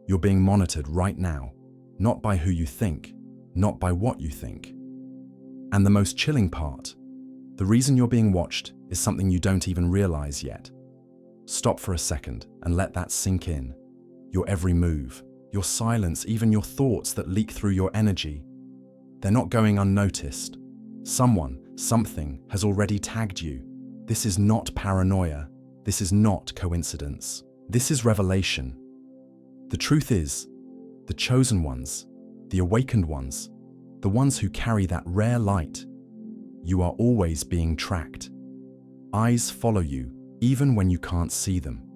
You're being monitored right now, not by who you think, not by what you think. And the most chilling part, the reason you're being watched is something you don't even realize yet. Stop for a second and let that sink in. Your every move, your silence, even your thoughts that leak through your energy, they're not going unnoticed. Someone, something has already tagged you. This is not paranoia. This is not coincidence. This is revelation. The truth is, the chosen ones, the awakened ones, the ones who carry that rare light, you are always being tracked. Eyes follow you, even when you can't see them.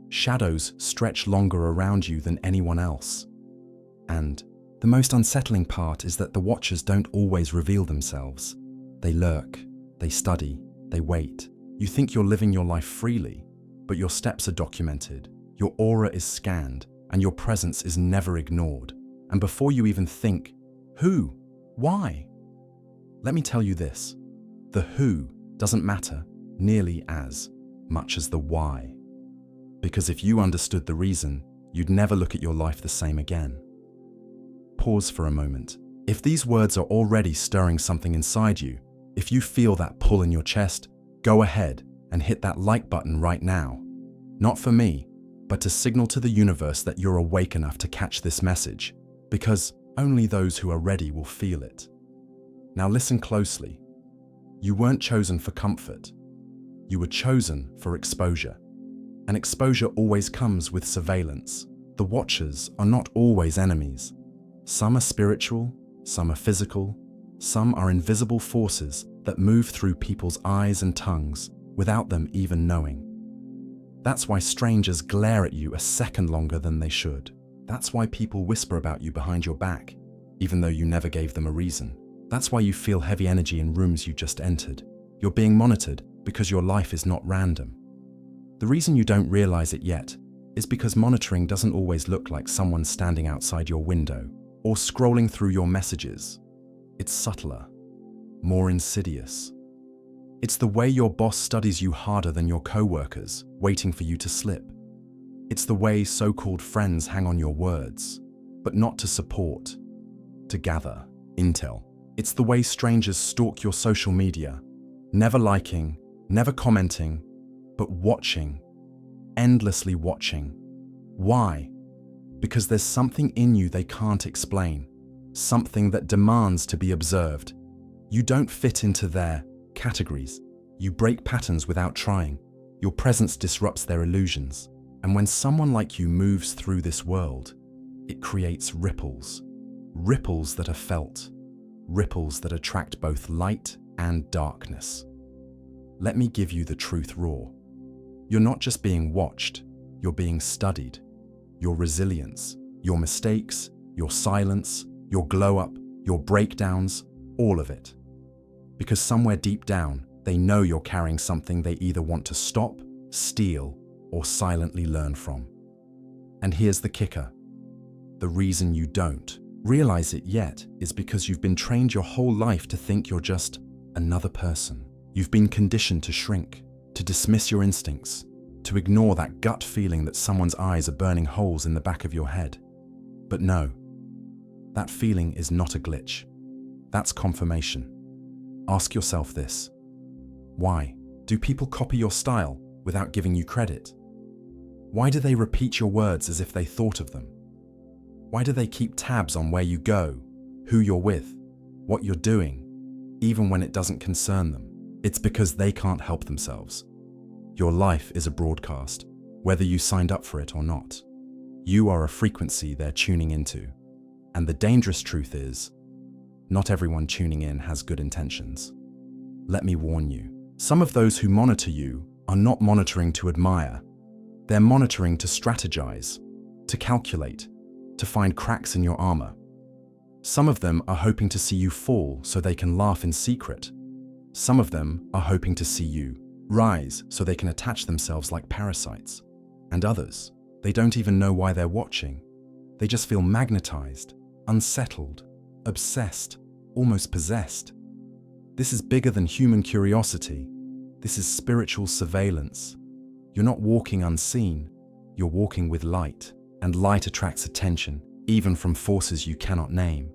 Shadows stretch longer around you than anyone else. And the most unsettling part is that the watchers don't always reveal themselves. They lurk, they study, they wait. You think you're living your life freely, but your steps are documented, your aura is scanned, and your presence is never ignored. And before you even think, who? Why? Let me tell you this, the who doesn't matter nearly as much as the why. Because if you understood the reason, you'd never look at your life the same again. Pause for a moment. If these words are already stirring something inside you, if you feel that pull in your chest, go ahead and hit that like button right now. Not for me, but to signal to the universe that you're awake enough to catch this message, because only those who are ready will feel it. Now listen closely. You weren't chosen for comfort. You were chosen for exposure. And exposure always comes with surveillance. The watchers are not always enemies. Some are spiritual, some are physical, some are invisible forces that move through people's eyes and tongues without them even knowing. That's why strangers glare at you a second longer than they should. That's why people whisper about you behind your back, even though you never gave them a reason. That's why you feel heavy energy in rooms you just entered. You're being monitored because your life is not random. The reason you don't realize it yet is because monitoring doesn't always look like someone standing outside your window or scrolling through your messages. It's subtler, more insidious. It's the way your boss studies you harder than your co-workers, waiting for you to slip. It's the way so-called friends hang on your words, but not to support, to gather intel. It's the way strangers stalk your social media, never liking, never commenting, but watching, endlessly watching. Why? Because there's something in you they can't explain, something that demands to be observed. You don't fit into their categories. You break patterns without trying. Your presence disrupts their illusions. And when someone like you moves through this world, it creates ripples. Ripples that are felt. Ripples that attract both light and darkness. Let me give you the truth raw. You're not just being watched, you're being studied. Your resilience, your mistakes, your silence, your glow-up, your breakdowns, all of it. Because somewhere deep down, they know you're carrying something they either want to stop, steal, or silently learn from. And here's the kicker. The reason you don't realize it yet is because you've been trained your whole life to think you're just another person. You've been conditioned to shrink, to dismiss your instincts, to ignore that gut feeling that someone's eyes are burning holes in the back of your head. But no, that feeling is not a glitch. That's confirmation. Ask yourself this. Why do people copy your style without giving you credit? Why do they repeat your words as if they thought of them? Why do they keep tabs on where you go, who you're with, what you're doing, even when it doesn't concern them? It's because they can't help themselves. Your life is a broadcast, whether you signed up for it or not. You are a frequency they're tuning into. And the dangerous truth is, not everyone tuning in has good intentions. Let me warn you, some of those who monitor you are not monitoring to admire. They're monitoring to strategize, to calculate, to find cracks in your armor. Some of them are hoping to see you fall so they can laugh in secret. Some of them are hoping to see you rise so they can attach themselves like parasites. And others, they don't even know why they're watching. They just feel magnetized, unsettled, obsessed, almost possessed. This is bigger than human curiosity. This is spiritual surveillance. You're not walking unseen, you're walking with light. And light attracts attention, even from forces you cannot name.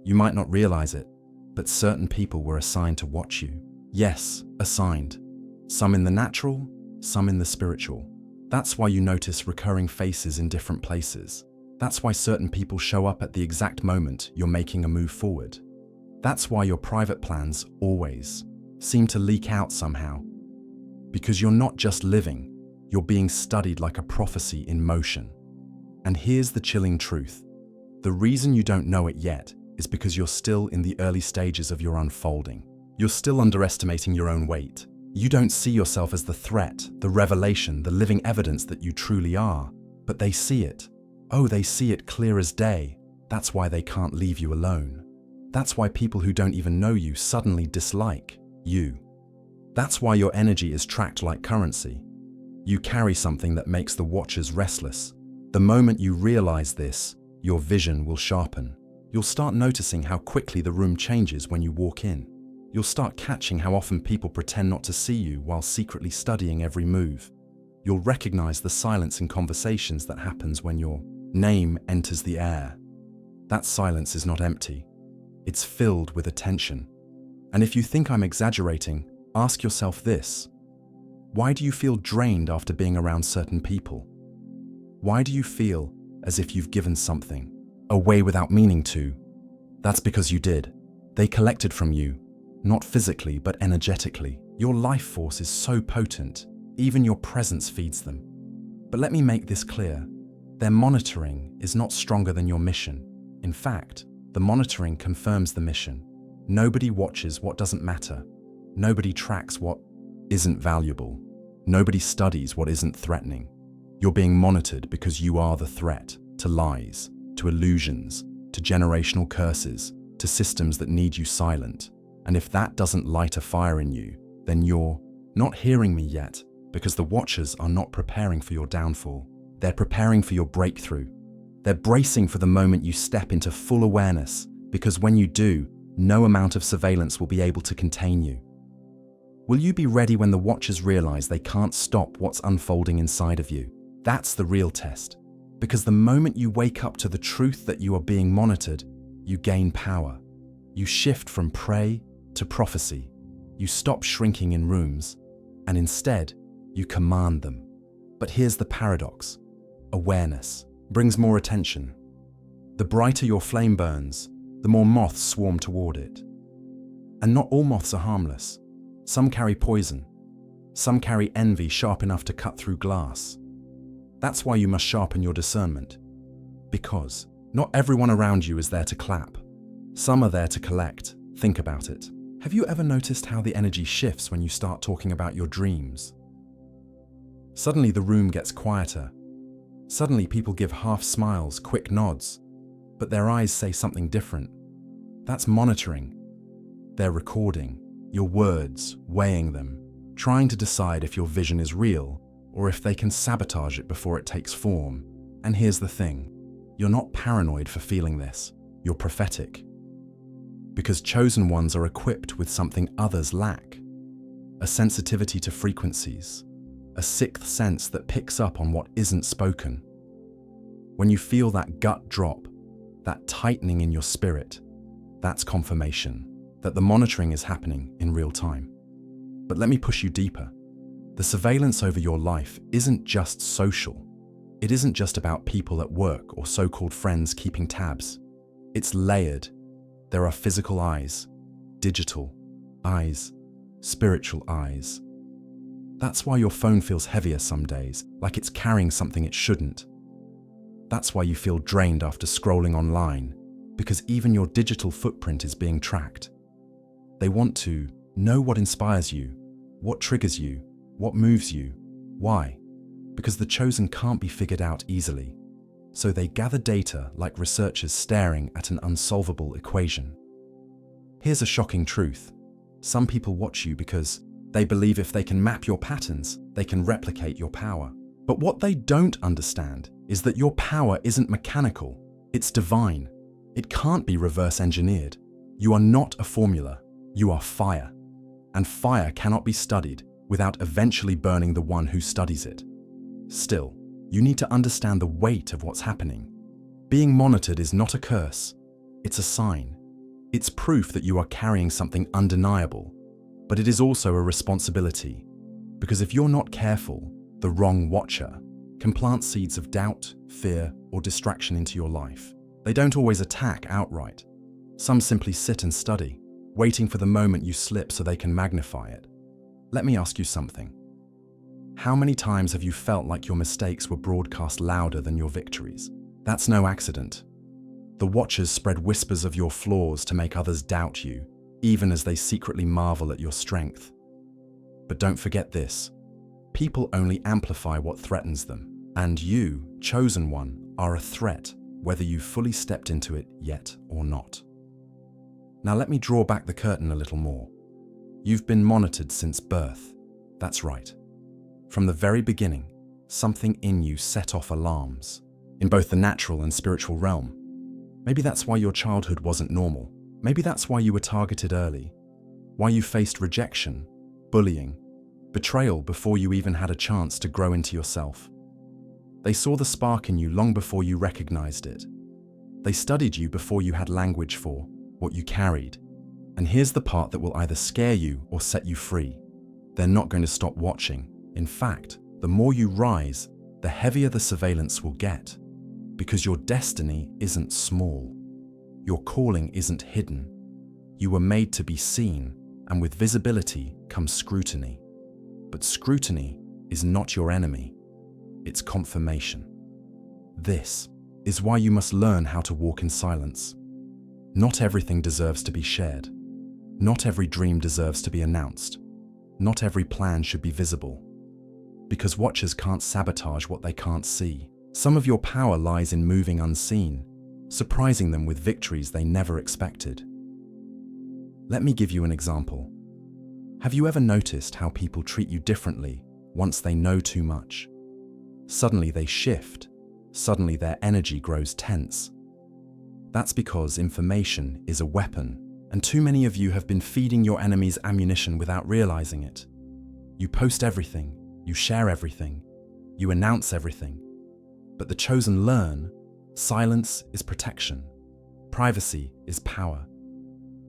You might not realize it, but certain people were assigned to watch you. Yes, assigned. Some in the natural, some in the spiritual. That's why you notice recurring faces in different places. That's why certain people show up at the exact moment you're making a move forward. That's why your private plans always seem to leak out somehow. Because you're not just living, you're being studied like a prophecy in motion. And here's the chilling truth. The reason you don't know it yet is because you're still in the early stages of your unfolding. You're still underestimating your own weight. You don't see yourself as the threat, the revelation, the living evidence that you truly are. But they see it. Oh, they see it clear as day. That's why they can't leave you alone. That's why people who don't even know you suddenly dislike you. That's why your energy is tracked like currency. You carry something that makes the watchers restless. The moment you realize this, your vision will sharpen. You'll start noticing how quickly the room changes when you walk in. You'll start catching how often people pretend not to see you while secretly studying every move. You'll recognize the silence in conversations that happens when your name enters the air. That silence is not empty. It's filled with attention. And if you think I'm exaggerating, ask yourself this. Why do you feel drained after being around certain people? Why do you feel as if you've given something away without meaning to? That's because you did. They collected from you, not physically but energetically. Your life force is so potent, even your presence feeds them. But let me make this clear. Their monitoring is not stronger than your mission. In fact, the monitoring confirms the mission. Nobody watches what doesn't matter. Nobody tracks what isn't valuable. Nobody studies what isn't threatening. You're being monitored because you are the threat to lies, to illusions, to generational curses, to systems that need you silent. And if that doesn't light a fire in you, then you're not hearing me yet, because the watchers are not preparing for your downfall. They're preparing for your breakthrough. They're bracing for the moment you step into full awareness, because when you do, no amount of surveillance will be able to contain you. Will you be ready when the watchers realize they can't stop what's unfolding inside of you? That's the real test. Because the moment you wake up to the truth that you are being monitored, you gain power. You shift from prey to prophecy. You stop shrinking in rooms, and instead, you command them. But here's the paradox. Awareness brings more attention. The brighter your flame burns, the more moths swarm toward it. And not all moths are harmless. Some carry poison. Some carry envy sharp enough to cut through glass. That's why you must sharpen your discernment. Because not everyone around you is there to clap. Some are there to collect. Think about it. Have you ever noticed how the energy shifts when you start talking about your dreams? Suddenly the room gets quieter. Suddenly people give half smiles, quick nods, but their eyes say something different. That's monitoring. They're recording your words, weighing them, trying to decide if your vision is real or if they can sabotage it before it takes form. And here's the thing. You're not paranoid for feeling this. You're prophetic. Because chosen ones are equipped with something others lack. A sensitivity to frequencies. A sixth sense that picks up on what isn't spoken. When you feel that gut drop, that tightening in your spirit, that's confirmation that the monitoring is happening in real time. But let me push you deeper. The surveillance over your life isn't just social. It isn't just about people at work or so-called friends keeping tabs. It's layered. There are physical eyes, digital eyes, spiritual eyes. That's why your phone feels heavier some days, like it's carrying something it shouldn't. That's why you feel drained after scrolling online, because even your digital footprint is being tracked. They want to know what inspires you, what triggers you, what moves you. Why? Because the chosen can't be figured out easily. So they gather data like researchers staring at an unsolvable equation. Here's a shocking truth. Some people watch you because they believe if they can map your patterns, they can replicate your power. But what they don't understand is that your power isn't mechanical, it's divine. It can't be reverse engineered. You are not a formula, you are fire. And fire cannot be studied without eventually burning the one who studies it. Still, You need to understand the weight of what's happening. Being monitored is not a curse, it's a sign. It's proof that you are carrying something undeniable, but it is also a responsibility. Because if you're not careful, the wrong watcher can plant seeds of doubt, fear, or distraction into your life. They don't always attack outright. Some simply sit and study, waiting for the moment you slip so they can magnify it. Let me ask you something. How many times have you felt like your mistakes were broadcast louder than your victories? That's no accident. The watchers spread whispers of your flaws to make others doubt you, even as they secretly marvel at your strength. But don't forget this. People only amplify what threatens them, and you, chosen one, are a threat, whether you've fully stepped into it yet or not. Now let me draw back the curtain a little more. You've been monitored since birth. That's right. From the very beginning, something in you set off alarms, in both the natural and spiritual realm. Maybe that's why your childhood wasn't normal. Maybe that's why you were targeted early, why you faced rejection, bullying, betrayal before you even had a chance to grow into yourself. They saw the spark in you long before you recognized it. They studied you before you had language for what you carried. And here's the part that will either scare you or set you free. They're not going to stop watching. In fact, the more you rise, the heavier the surveillance will get. Because your destiny isn't small. Your calling isn't hidden. You were made to be seen, and with visibility comes scrutiny. But scrutiny is not your enemy. It's confirmation. This is why you must learn how to walk in silence. Not everything deserves to be shared. Not every dream deserves to be announced. Not every plan should be visible. Because watchers can't sabotage what they can't see. Some of your power lies in moving unseen, surprising them with victories they never expected. Let me give you an example. Have you ever noticed how people treat you differently once they know too much? Suddenly they shift. Suddenly their energy grows tense. That's because information is a weapon, and too many of you have been feeding your enemies ammunition without realizing it. You post everything, you share everything, you announce everything. But the chosen learn, silence is protection, privacy is power.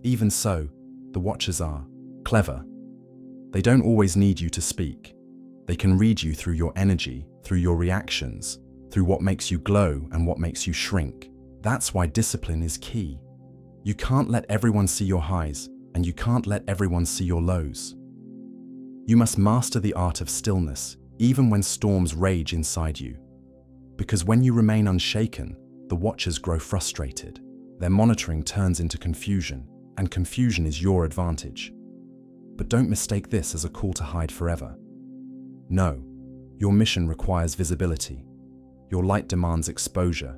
Even so, the watchers are clever. They don't always need you to speak. They can read you through your energy, through your reactions, through what makes you glow and what makes you shrink. That's why discipline is key. You can't let everyone see your highs, and you can't let everyone see your lows. You must master the art of stillness, even when storms rage inside you. Because when you remain unshaken, the watchers grow frustrated. Their monitoring turns into confusion, and confusion is your advantage. But don't mistake this as a call to hide forever. No, your mission requires visibility. Your light demands exposure,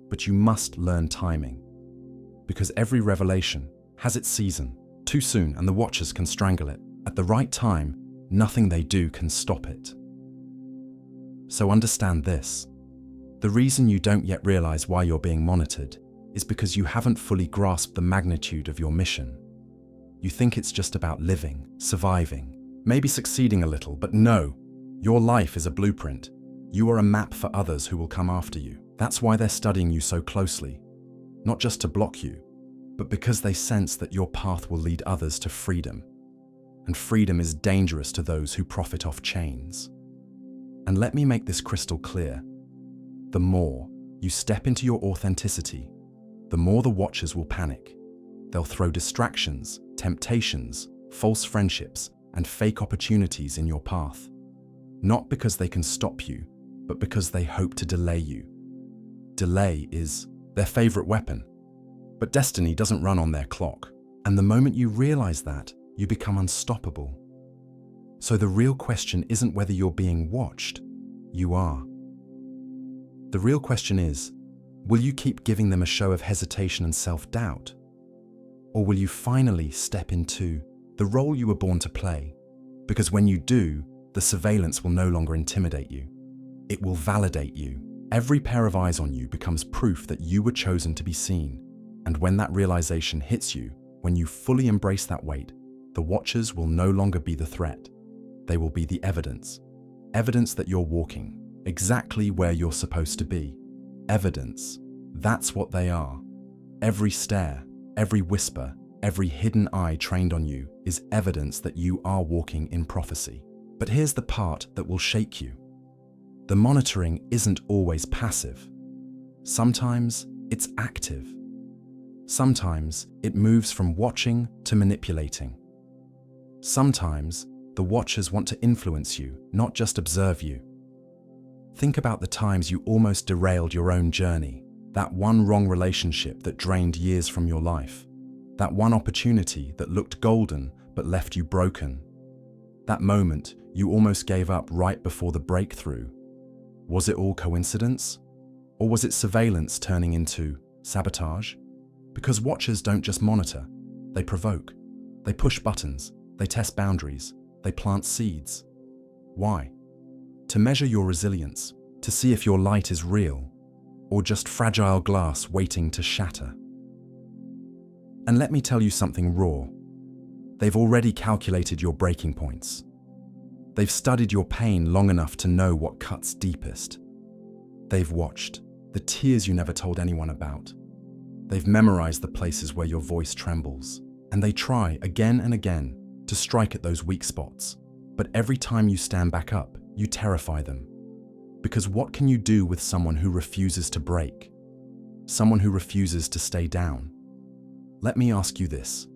but you must learn timing. Because every revelation has its season. Too soon and the watchers can strangle it. At the right time, nothing they do can stop it. So understand this. The reason you don't yet realize why you're being monitored is because you haven't fully grasped the magnitude of your mission. You think it's just about living, surviving, maybe succeeding a little, but no, your life is a blueprint. You are a map for others who will come after you. That's why they're studying you so closely. Not just to block you, but because they sense that your path will lead others to freedom. And freedom is dangerous to those who profit off chains. And let me make this crystal clear. The more you step into your authenticity, the more the watchers will panic. They'll throw distractions, temptations, false friendships, and fake opportunities in your path. Not because they can stop you, but because they hope to delay you. Delay is their favorite weapon. But destiny doesn't run on their clock. And the moment you realize that, you become unstoppable. So the real question isn't whether you're being watched. You are. The real question is, will you keep giving them a show of hesitation and self-doubt? Or will you finally step into the role you were born to play? Because when you do, the surveillance will no longer intimidate you. It will validate you. Every pair of eyes on you becomes proof that you were chosen to be seen. And when that realization hits you, when you fully embrace that weight, the watchers will no longer be the threat. They will be the evidence. Evidence that you're walking, exactly where you're supposed to be. Evidence. That's what they are. Every stare, every whisper, every hidden eye trained on you is evidence that you are walking in prophecy. But here's the part that will shake you. The monitoring isn't always passive. Sometimes it's active. Sometimes it moves from watching to manipulating. Sometimes the watchers want to influence you, not just observe you. Think about the times you almost derailed your own journey, that one wrong relationship that drained years from your life, that one opportunity that looked golden but left you broken, that moment you almost gave up right before the breakthrough. Was it all coincidence? Or was it surveillance turning into sabotage? Because watchers don't just monitor, they provoke. They push buttons, they test boundaries, they plant seeds. Why? To measure your resilience, to see if your light is real, or just fragile glass waiting to shatter. And let me tell you something raw. They've already calculated your breaking points. They've studied your pain long enough to know what cuts deepest. They've watched the tears you never told anyone about. They've memorized the places where your voice trembles, and they try again and again to strike at those weak spots. But every time you stand back up, you terrify them. Because what can you do with someone who refuses to break? Someone who refuses to stay down? Let me ask you this.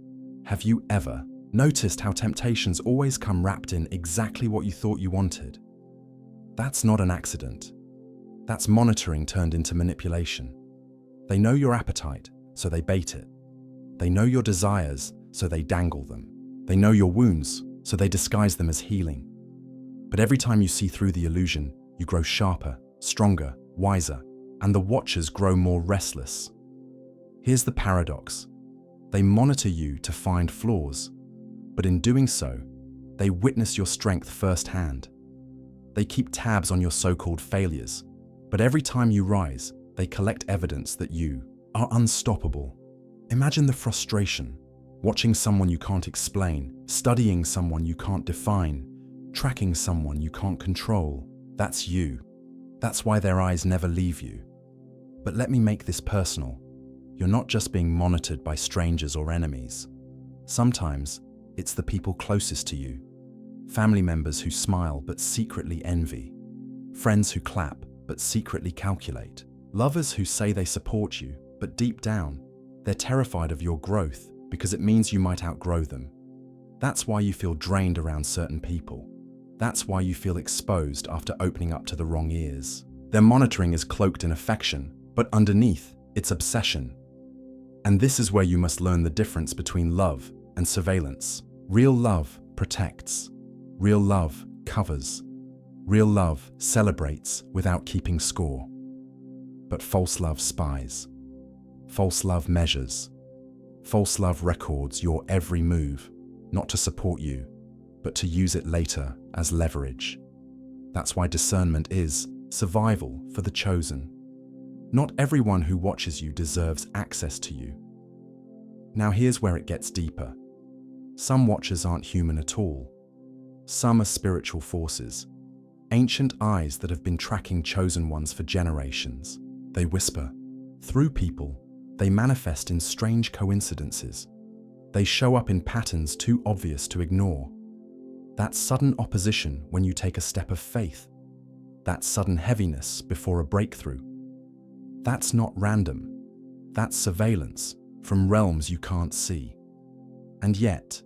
Have you ever noticed how temptations always come wrapped in exactly what you thought you wanted? That's not an accident. That's monitoring turned into manipulation. They know your appetite, so they bait it. They know your desires, so they dangle them. They know your wounds, so they disguise them as healing. But every time you see through the illusion, you grow sharper, stronger, wiser, and the watchers grow more restless. Here's the paradox. They monitor you to find flaws, but in doing so, they witness your strength firsthand. They keep tabs on your so-called failures, but every time you rise, they collect evidence that you are unstoppable. Imagine the frustration, watching someone you can't explain, studying someone you can't define, tracking someone you can't control. That's you. That's why their eyes never leave you. But let me make this personal. You're not just being monitored by strangers or enemies. Sometimes it's the people closest to you. Family members who smile but secretly envy. Friends who clap but secretly calculate. Lovers who say they support you, but deep down, they're terrified of your growth because it means you might outgrow them. That's why you feel drained around certain people. That's why you feel exposed after opening up to the wrong ears. Their monitoring is cloaked in affection, but underneath, it's obsession. And this is where you must learn the difference between love and surveillance. Real love protects. Real love covers. Real love celebrates without keeping score. But false love spies. False love measures. False love records your every move, not to support you, but to use it later as leverage. That's why discernment is survival for the chosen. Not everyone who watches you deserves access to you. Now here's where it gets deeper. Some watchers aren't human at all. Some are spiritual forces, ancient eyes that have been tracking chosen ones for generations. They whisper through people. They manifest in strange coincidences. They show up in patterns too obvious to ignore. That sudden opposition when you take a step of faith. That sudden heaviness before a breakthrough. That's not random. That's surveillance from realms you can't see. And yet,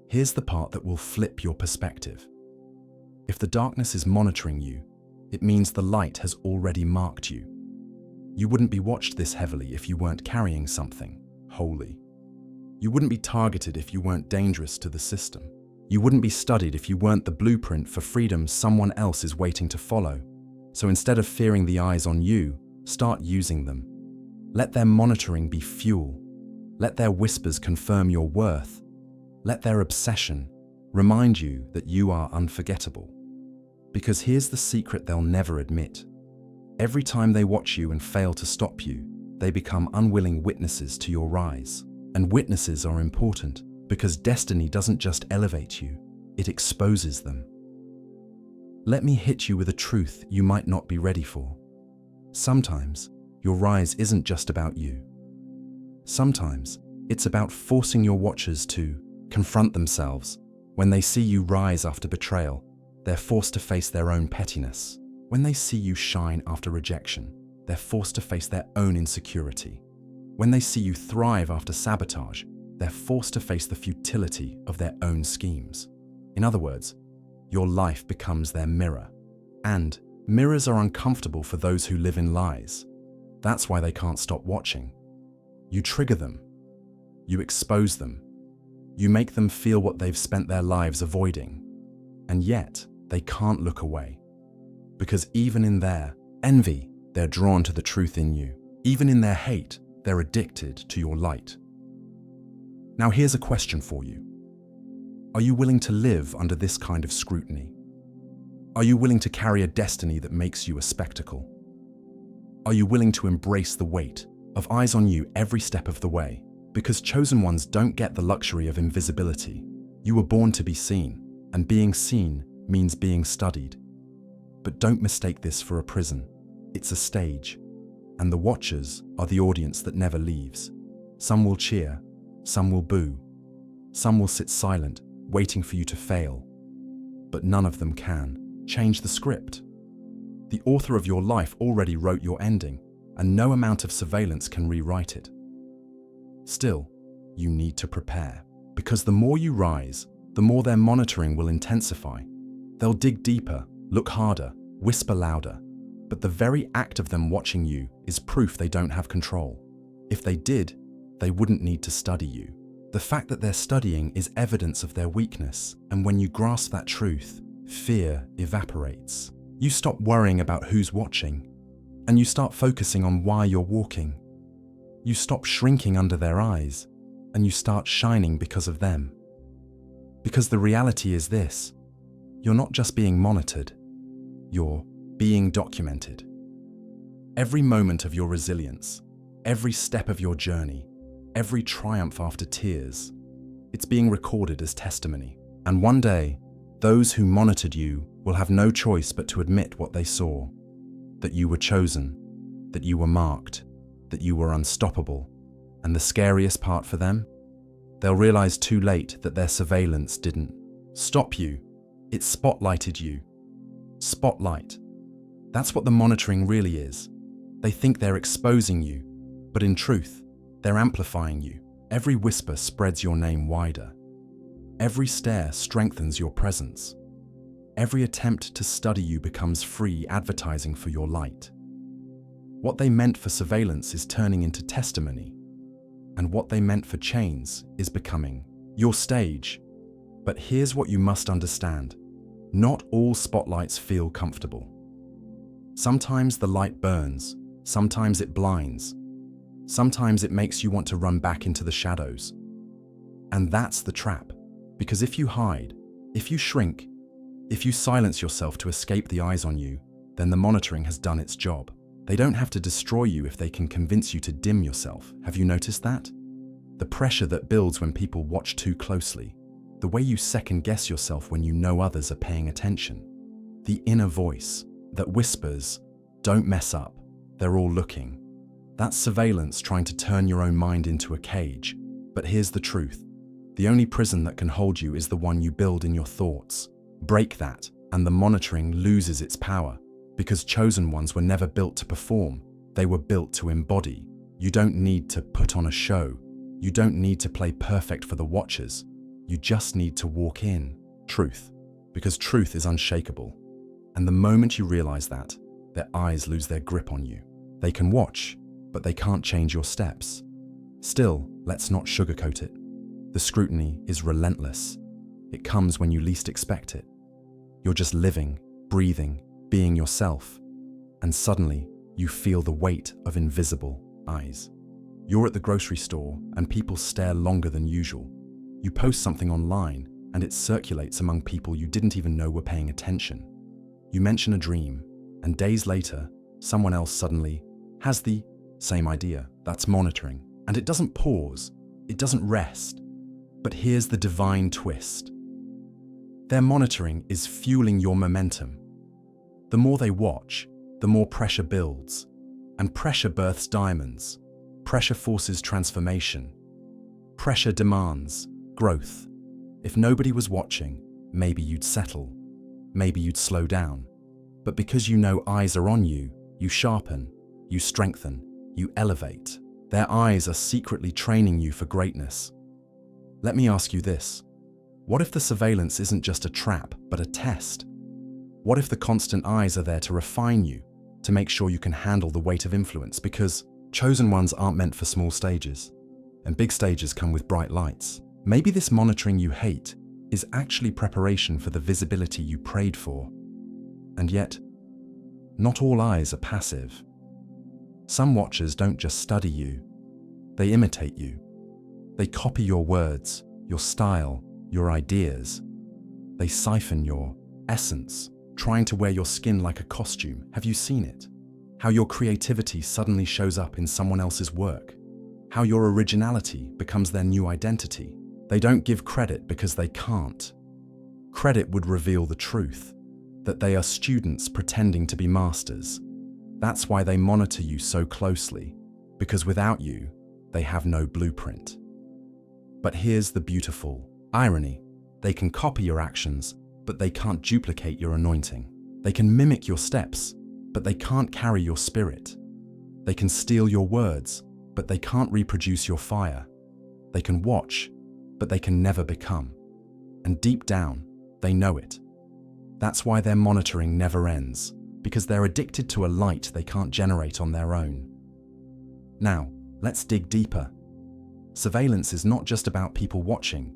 here's the part that will flip your perspective. If the darkness is monitoring you, it means the light has already marked you. You wouldn't be watched this heavily if you weren't carrying something holy. You wouldn't be targeted if you weren't dangerous to the system. You wouldn't be studied if you weren't the blueprint for freedom someone else is waiting to follow. So instead of fearing the eyes on you, start using them. Let their monitoring be fuel. Let their whispers confirm your worth. Let their obsession remind you that you are unforgettable. Because here's the secret they'll never admit. Every time they watch you and fail to stop you, they become unwilling witnesses to your rise. And witnesses are important because destiny doesn't just elevate you, it exposes them. let me hit you with a truth you might not be ready for. Sometimes, your rise isn't just about you. Sometimes, it's about forcing your watchers to confront themselves. When they see you rise after betrayal, they're forced to face their own pettiness. When they see you shine after rejection, they're forced to face their own insecurity. When they see you thrive after sabotage, they're forced to face the futility of their own schemes. In other words, your life becomes their mirror. And mirrors are uncomfortable for those who live in lies. That's why they can't stop watching. You trigger them. You expose them. You make them feel what they've spent their lives avoiding. And yet, they can't look away. Because even in their envy, they're drawn to the truth in you. Even in their hate, they're addicted to your light. Now here's a question for you. Are you willing to live under this kind of scrutiny? Are you willing to carry a destiny that makes you a spectacle? Are you willing to embrace the weight of eyes on you every step of the way? Because chosen ones don't get the luxury of invisibility. You were born to be seen, and being seen means being studied. But don't mistake this for a prison. It's a stage, and the watchers are the audience that never leaves. Some will cheer, some will boo, some will sit silent, waiting for you to fail. But none of them can change the script. The author of your life already wrote your ending, and no amount of surveillance can rewrite it. Still, you need to prepare, because the more you rise, the more their monitoring will intensify. They'll dig deeper, look harder, whisper louder, but the very act of them watching you is proof they don't have control. If they did, they wouldn't need to study you. The fact that they're studying is evidence of their weakness, and when you grasp that truth, fear evaporates. You stop worrying about who's watching, and you start focusing on why you're walking. You stop shrinking under their eyes, and you start shining because of them. Because the reality is this: you're not just being monitored, you're being documented. Every moment of your resilience, every step of your journey, every triumph after tears, it's being recorded as testimony. And one day, those who monitored you will have no choice but to admit what they saw: that you were chosen, that you were marked, that you were unstoppable. And the scariest part for them? They'll realize too late that their surveillance didn't stop you, it spotlighted you. Spotlight. That's what the monitoring really is. They think they're exposing you, but in truth, they're amplifying you. Every whisper spreads your name wider. Every stare strengthens your presence. Every attempt to study you becomes free advertising for your light. What they meant for surveillance is turning into testimony, and what they meant for chains is becoming your stage. But here's what you must understand. Not all spotlights feel comfortable. Sometimes the light burns, sometimes it blinds, sometimes it makes you want to run back into the shadows. And that's the trap, because if you hide, if you shrink, if you silence yourself to escape the eyes on you, then the monitoring has done its job. They don't have to destroy you if they can convince you to dim yourself. Have you noticed that? The pressure that builds when people watch too closely. The way you second-guess yourself when you know others are paying attention. The inner voice that whispers, "Don't mess up, they're all looking." That's surveillance trying to turn your own mind into a cage. But here's the truth. The only prison that can hold you is the one you build in your thoughts. Break that, and the monitoring loses its power. Because chosen ones were never built to perform, they were built to embody. You don't need to put on a show. You don't need to play perfect for the watchers. You just need to walk in truth, because truth is unshakable. And the moment you realize that, their eyes lose their grip on you. They can watch, but they can't change your steps. Still, let's not sugarcoat it. The scrutiny is relentless. It comes when you least expect it. You're just living, breathing, being yourself, and suddenly you feel the weight of invisible eyes. You're at the grocery store and people stare longer than usual. You post something online and it circulates among people you didn't even know were paying attention. You mention a dream, and days later, someone else suddenly has the same idea. That's monitoring. And it doesn't pause, it doesn't rest. But here's the divine twist. Their monitoring is fueling your momentum. The more they watch, the more pressure builds. And pressure births diamonds. Pressure forces transformation. Pressure demands growth. If nobody was watching, maybe you'd settle. Maybe you'd slow down. But because you know eyes are on you, you sharpen, you strengthen, you elevate. Their eyes are secretly training you for greatness. Let me ask you this. What if the surveillance isn't just a trap, but a test? What if the constant eyes are there to refine you, to make sure you can handle the weight of influence? Because chosen ones aren't meant for small stages, and big stages come with bright lights. Maybe this monitoring you hate is actually preparation for the visibility you prayed for. And yet, not all eyes are passive. Some watchers don't just study you, they imitate you. They copy your words, your style, your ideas. They siphon your essence, trying to wear your skin like a costume. Have you seen it? How your creativity suddenly shows up in someone else's work. How your originality becomes their new identity. They don't give credit because they can't. Credit would reveal the truth, that they are students pretending to be masters. That's why they monitor you so closely, because without you, they have no blueprint. But here's the beautiful irony. They can copy your actions, but they can't duplicate your anointing. They can mimic your steps, but they can't carry your spirit. They can steal your words, but they can't reproduce your fire. They can watch, but they can never become. And deep down, they know it. That's why their monitoring never ends, because they're addicted to a light they can't generate on their own. Now, let's dig deeper. Surveillance is not just about people watching.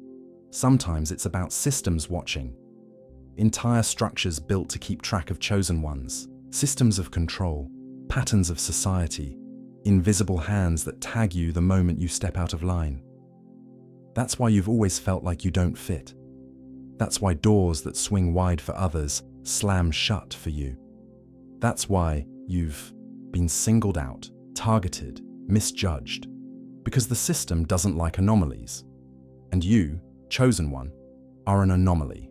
Sometimes it's about systems watching. Entire structures built to keep track of chosen ones, systems of control, patterns of society, invisible hands that tag you the moment you step out of line. That's why you've always felt like you don't fit. That's why doors that swing wide for others slam shut for you. That's why you've been singled out, targeted, misjudged, because the system doesn't like anomalies. And you, chosen one, are an anomaly.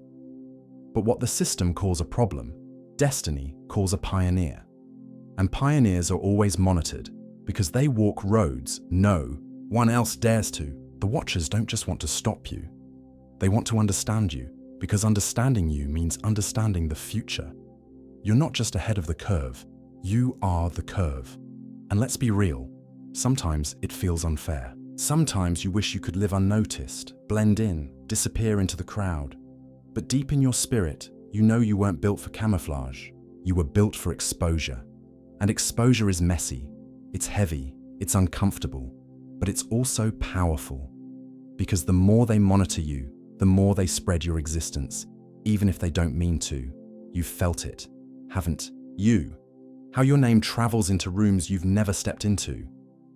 But what the system calls a problem, destiny calls a pioneer. And pioneers are always monitored because they walk roads no one else dares to. The watchers don't just want to stop you. They want to understand you, because understanding you means understanding the future. You're not just ahead of the curve, you are the curve. And let's be real, sometimes it feels unfair. Sometimes you wish you could live unnoticed, blend in, disappear into the crowd. But deep in your spirit, you know you weren't built for camouflage. You were built for exposure. And exposure is messy, it's heavy, it's uncomfortable, but it's also powerful. Because the more they monitor you, the more they spread your existence, even if they don't mean to. You've felt it, haven't you? How your name travels into rooms you've never stepped into.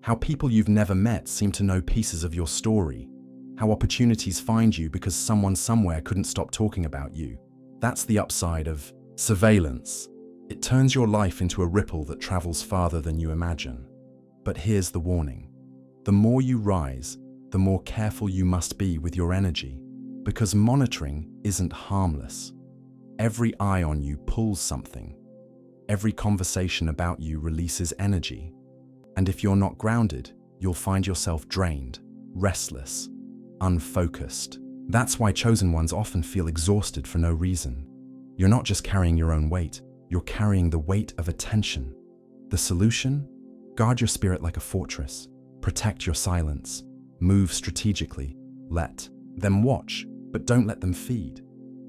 How people you've never met seem to know pieces of your story. How opportunities find you because someone somewhere couldn't stop talking about you. That's the upside of surveillance. It turns your life into a ripple that travels farther than you imagine. But here's the warning. The more you rise, the more careful you must be with your energy, because monitoring isn't harmless. Every eye on you pulls something. Every conversation about you releases energy. And if you're not grounded, you'll find yourself drained, restless, unfocused. That's why chosen ones often feel exhausted for no reason. You're not just carrying your own weight, you're carrying the weight of attention. The solution? Guard your spirit like a fortress. Protect your silence. Move strategically. Let them watch, but don't let them feed.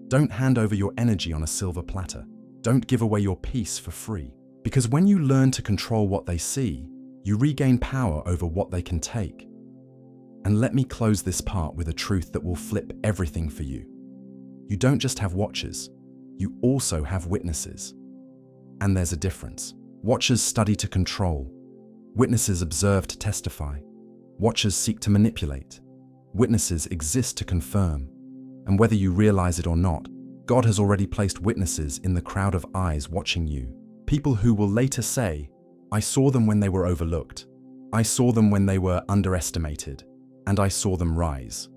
Don't hand over your energy on a silver platter. Don't give away your peace for free. Because when you learn to control what they see, you regain power over what they can take. And let me close this part with a truth that will flip everything for you. You don't just have watchers, you also have witnesses. And there's a difference. Watchers study to control. Witnesses observe to testify. Watchers seek to manipulate. Witnesses exist to confirm. And whether you realize it or not, God has already placed witnesses in the crowd of eyes watching you. People who will later say, I saw them when they were overlooked. I saw them when they were underestimated. And I saw them rise.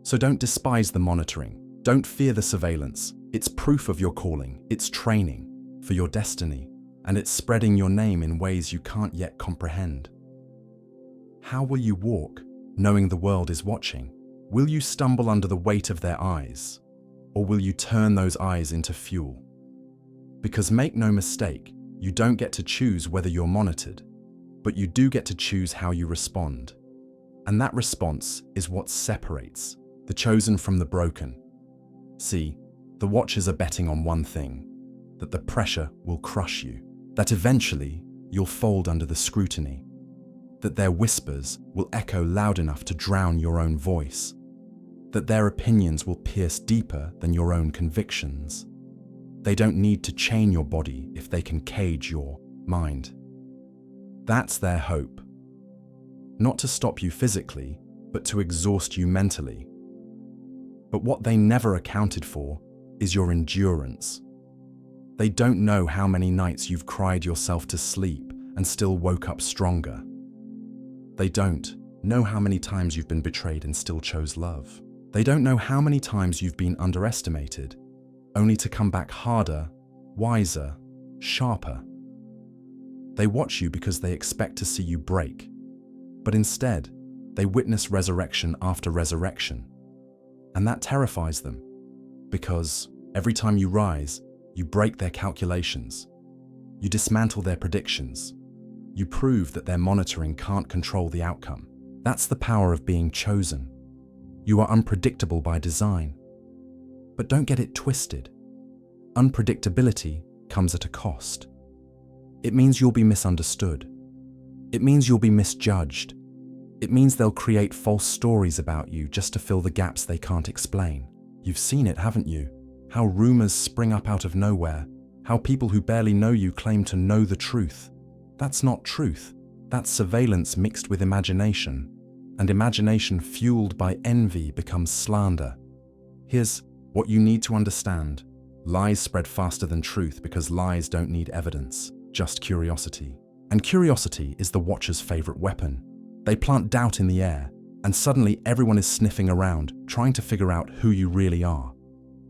So don't despise the monitoring. Don't fear the surveillance. It's proof of your calling. It's training. for your destiny, and it's spreading your name in ways you can't yet comprehend. How will you walk, knowing the world is watching? Will you stumble under the weight of their eyes, or will you turn those eyes into fuel? Because make no mistake, you don't get to choose whether you're monitored, but you do get to choose how you respond. And that response is what separates the chosen from the broken. See, the watchers are betting on one thing, that the pressure will crush you, that eventually you'll fold under the scrutiny, that their whispers will echo loud enough to drown your own voice, that their opinions will pierce deeper than your own convictions. They don't need to chain your body if they can cage your mind. That's their hope. Not to stop you physically, but to exhaust you mentally. But what they never accounted for is your endurance. They don't know how many nights you've cried yourself to sleep and still woke up stronger. They don't know how many times you've been betrayed and still chose love. They don't know how many times you've been underestimated, only to come back harder, wiser, sharper. They watch you because they expect to see you break, but instead, they witness resurrection after resurrection. And that terrifies them, because every time you rise, you break their calculations. You dismantle their predictions. You prove that their monitoring can't control the outcome. That's the power of being chosen. You are unpredictable by design. But don't get it twisted. Unpredictability comes at a cost. It means you'll be misunderstood. It means you'll be misjudged. It means they'll create false stories about you just to fill the gaps they can't explain. You've seen it, haven't you? How rumors spring up out of nowhere. How people who barely know you claim to know the truth. That's not truth. That's surveillance mixed with imagination. And imagination fueled by envy becomes slander. Here's what you need to understand. Lies spread faster than truth because lies don't need evidence, just curiosity. And curiosity is the watcher's favorite weapon. They plant doubt in the air, and suddenly everyone is sniffing around, trying to figure out who you really are.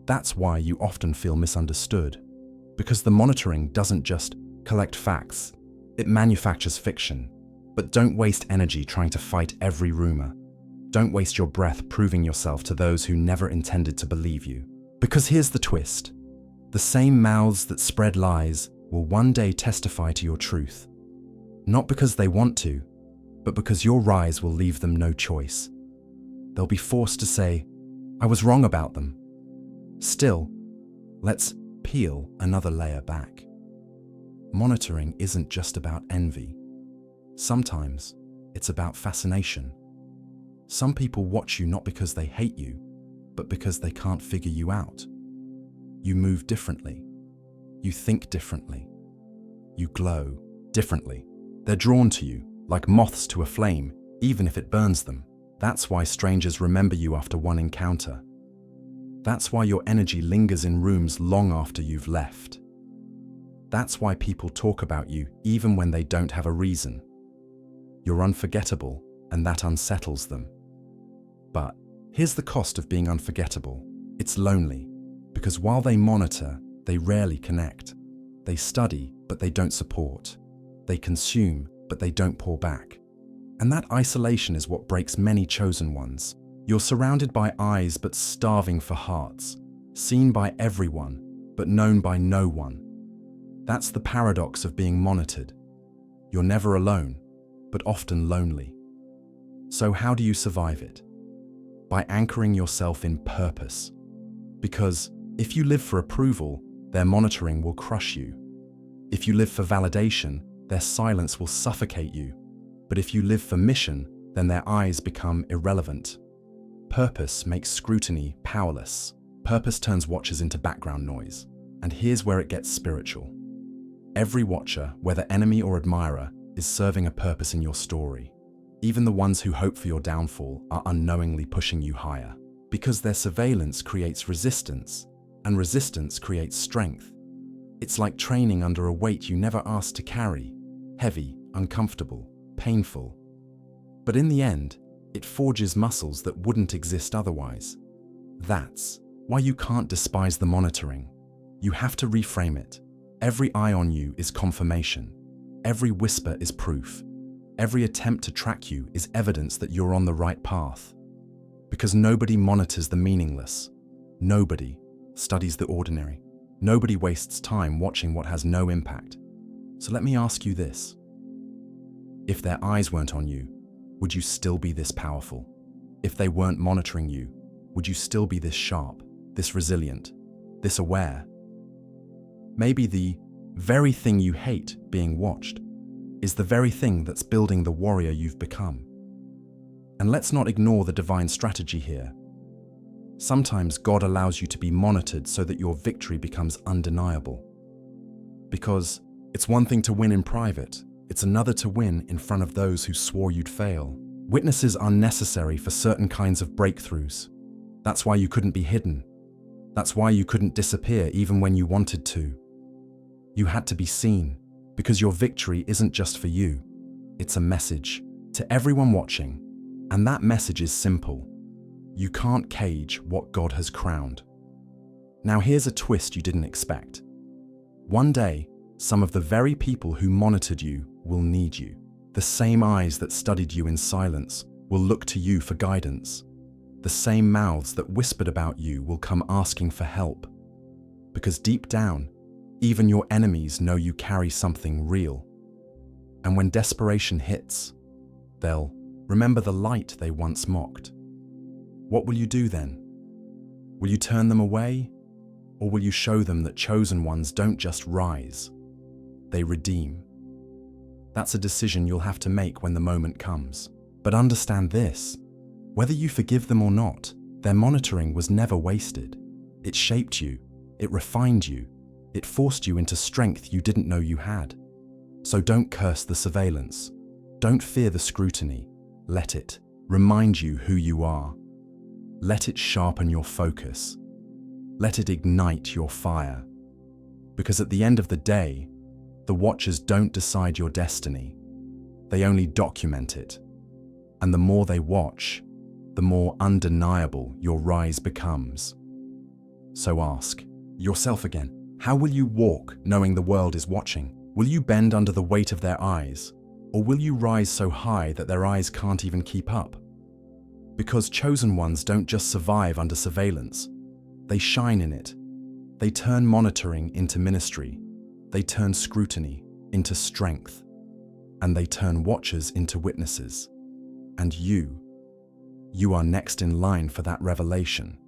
That's why you often feel misunderstood. Because the monitoring doesn't just collect facts, it manufactures fiction. But don't waste energy trying to fight every rumor. Don't waste your breath proving yourself to those who never intended to believe you. Because here's the twist. The same mouths that spread lies will one day testify to your truth. Not because they want to, but because your rise will leave them no choice. They'll be forced to say, "I was wrong about them." Still, let's peel another layer back. Monitoring isn't just about envy. Sometimes it's about fascination. Some people watch you not because they hate you, but because they can't figure you out. You move differently. You think differently. You glow differently. They're drawn to you, like moths to a flame, even if it burns them. That's why strangers remember you after one encounter. That's why your energy lingers in rooms long after you've left. That's why people talk about you even when they don't have a reason. You're unforgettable, and that unsettles them. But here's the cost of being unforgettable. It's lonely, because while they monitor, they rarely connect. They study, but they don't support. They consume, but they don't pour back. And that isolation is what breaks many chosen ones. You're surrounded by eyes but starving for hearts, seen by everyone, but known by no one. That's the paradox of being monitored. You're never alone, but often lonely. So how do you survive it? By anchoring yourself in purpose. Because if you live for approval, their monitoring will crush you. If you live for validation, their silence will suffocate you. But if you live for mission, then their eyes become irrelevant. Purpose makes scrutiny powerless. Purpose turns watchers into background noise. And here's where it gets spiritual. Every watcher, whether enemy or admirer, is serving a purpose in your story. Even the ones who hope for your downfall are unknowingly pushing you higher. Because their surveillance creates resistance, and resistance creates strength. It's like training under a weight you never asked to carry. Heavy, uncomfortable, painful. But in the end, it forges muscles that wouldn't exist otherwise. That's why you can't despise the monitoring. You have to reframe it. Every eye on you is confirmation. Every whisper is proof. Every attempt to track you is evidence that you're on the right path. Because nobody monitors the meaningless. Nobody studies the ordinary. Nobody wastes time watching what has no impact. So let me ask you this. If their eyes weren't on you, would you still be this powerful? If they weren't monitoring you, would you still be this sharp, this resilient, this aware? Maybe the very thing you hate being watched is the very thing that's building the warrior you've become. And let's not ignore the divine strategy here. Sometimes God allows you to be monitored so that your victory becomes undeniable. Because it's one thing to win in private, it's another to win in front of those who swore you'd fail. Witnesses are necessary for certain kinds of breakthroughs. That's why you couldn't be hidden. That's why you couldn't disappear even when you wanted to. You had to be seen, because your victory isn't just for you. It's a message to everyone watching, and that message is simple. You can't cage what God has crowned. Now here's a twist you didn't expect. One day, some of the very people who monitored you will need you. The same eyes that studied you in silence will look to you for guidance. The same mouths that whispered about you will come asking for help. Because deep down, even your enemies know you carry something real. And when desperation hits, they'll remember the light they once mocked. What will you do then? Will you turn them away? Or will you show them that chosen ones don't just rise, they redeem? That's a decision you'll have to make when the moment comes. But understand this, whether you forgive them or not, their monitoring was never wasted. It shaped you, it refined you, it forced you into strength you didn't know you had. So don't curse the surveillance. Don't fear the scrutiny. Let it remind you who you are. Let it sharpen your focus. Let it ignite your fire. Because at the end of the day, the watchers don't decide your destiny. They only document it. And the more they watch, the more undeniable your rise becomes. So ask yourself again, how will you walk knowing the world is watching? Will you bend under the weight of their eyes? Or will you rise so high that their eyes can't even keep up? Because chosen ones don't just survive under surveillance. They shine in it. They turn monitoring into ministry. They turn scrutiny into strength. And they turn watchers into witnesses. And you are next in line for that revelation.